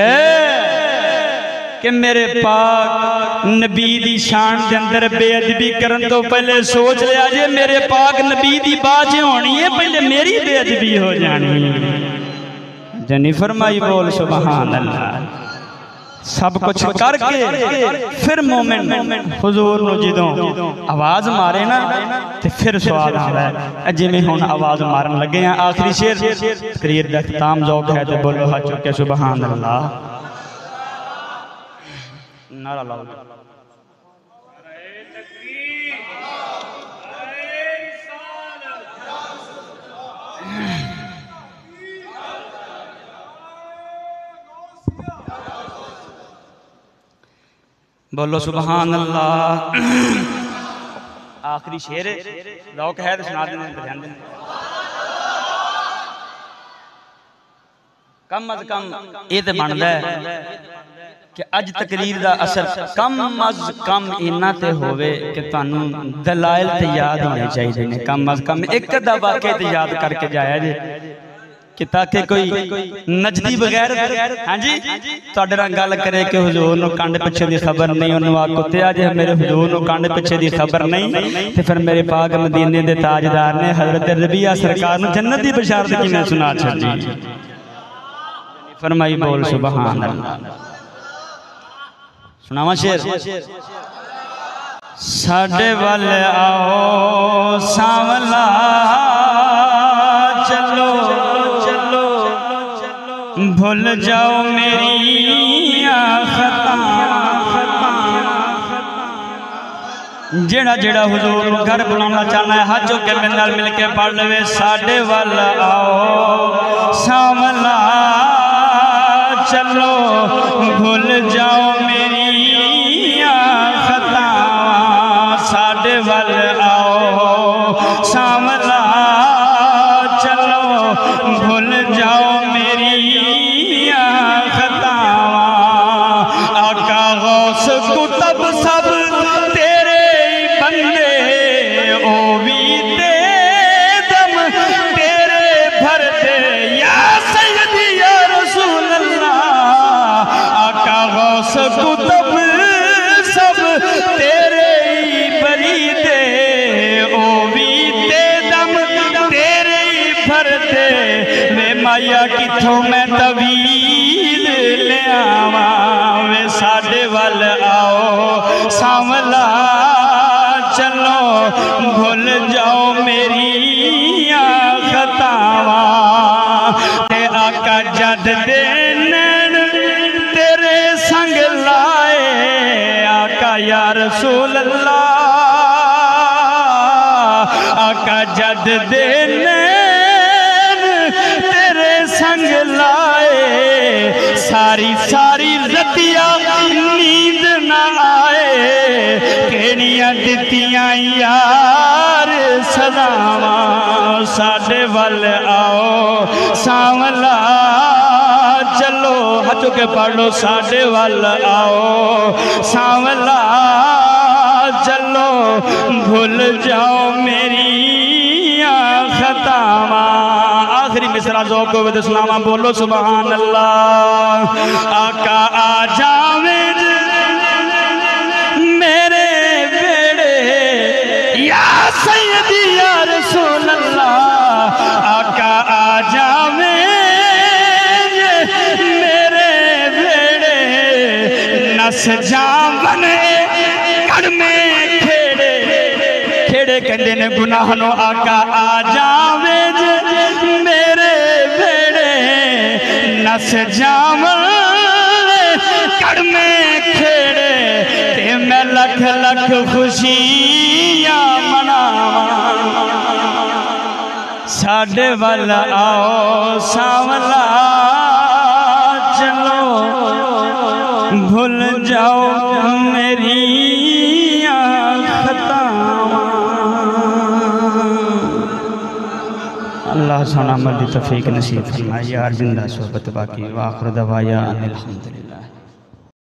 कि मेरे पाक नबी दी शान के अंदर बेअदबी करन तो पहले सोच लिया जे मेरे पाक नबी दी बात होनी है, पहले मेरी बेअदबी हो जानी है। जनी फरमाई बोल सुभान अल्लाह। सब कुछ करके फिर मोमिन हुजूर नू जदों आवाज मारे ना ते फिर स्वाद आंदा है। जिवें हुण आवाज मारन लगे हैं, आखिरी शेर तकरीर दा इख्तिताम ज़ौक़ है तो बोलो हाथ चुक के सुभान अल्लाह। नारा लाओ। बोलो सुभान अल्लाह। आखिरी शेर लोग है तो सुना देने। कम अज कम ये तो बनता है कि अज तकरीर का असर कम अज कम इन्ना ते होवे कि तुहानू दलाइल ते याद होने चाहिए ने। कम अज कम एक अद्धा वाकया ते याद करके जाया जे कि ताकि कोई नजदी बगैर हाँ जी तुहाडे नाल गल करे कि हुजूर नूं कंड पिछे दी खबर नहीं, उन्होंने आख कुत्तिया जे मेरे हुजूर नूं कंड पिछे दी खबर नहीं ते फिर मेरे पाक मदीने दे ताजदार ने हजरत रबिया सरकार नूं जन्नत दी बशारत किवें सुना छड्डी। फरमाई बोल सुभान अल्लाह। सुनावा शेर। साडे वल आओ सांवला चलो चलो भूल जाओ मेरी खता। जेड़ा जेड़ा हुजूर घर बुलाना चाहना है हाथ चुक के मेरे नाल मिल के पढ़ लवे। साडे वल आओ सांवला चलो भूल जाओ मेरी खतावां। साडे वल आओ सांवला चलो भूल जाओ मेरी खतावां। आका गौस कुतब सब तेरे बंदे ओ भी दे दम तेरे भर दे या सैयदी या रसूल अल्लाह। आका गौस कुतब सब तेरे बरी दे ओ भी दे दम तेरे भर दे। वे माया किथों मैं तवील ले आवा। वे साडे वल आओ सांवला चलो भूल जाओ मेरी खतावां। ते आका जद दे नैन तेरे संग लाए। आका या रसूल अल्लाह। आका जद दे नैन तेरे संग लाए। सारी सारी रतिया नींद ना आए। केड़ियां दित्तियां यार सदावां। साडे वल आओ सांवला चलो हथों के पढ़ लो। साडे वल आओ सांवला चलो भूल जाओ मेरी खतावां। आखिरी मिसरा ज़ौक़ विद सुनावा। बोलो सुभान अल्लाह। आका आ जावे मेरे बेड़े या सैयदी या रसूल अल्लाह। आका आ जावे मेरे बेड़े नस जावन कड़ में खेड़े। खेड़े कहते ने गुनाह नो। आका आ जावे मेरे बेड़े नस जावन कड़ में खेड़े। ते मैं लख लख खुशियां मनावां। साडे वल आओ सांवला चलो भूल जाओ मेरी खतावां। अल्लाह सोना मर्दी तौफीक नसीब फरमाए। यार जिंदा सोहबत बाकी। वाखिर दवाया अनिल हम्दुलिल्लाह।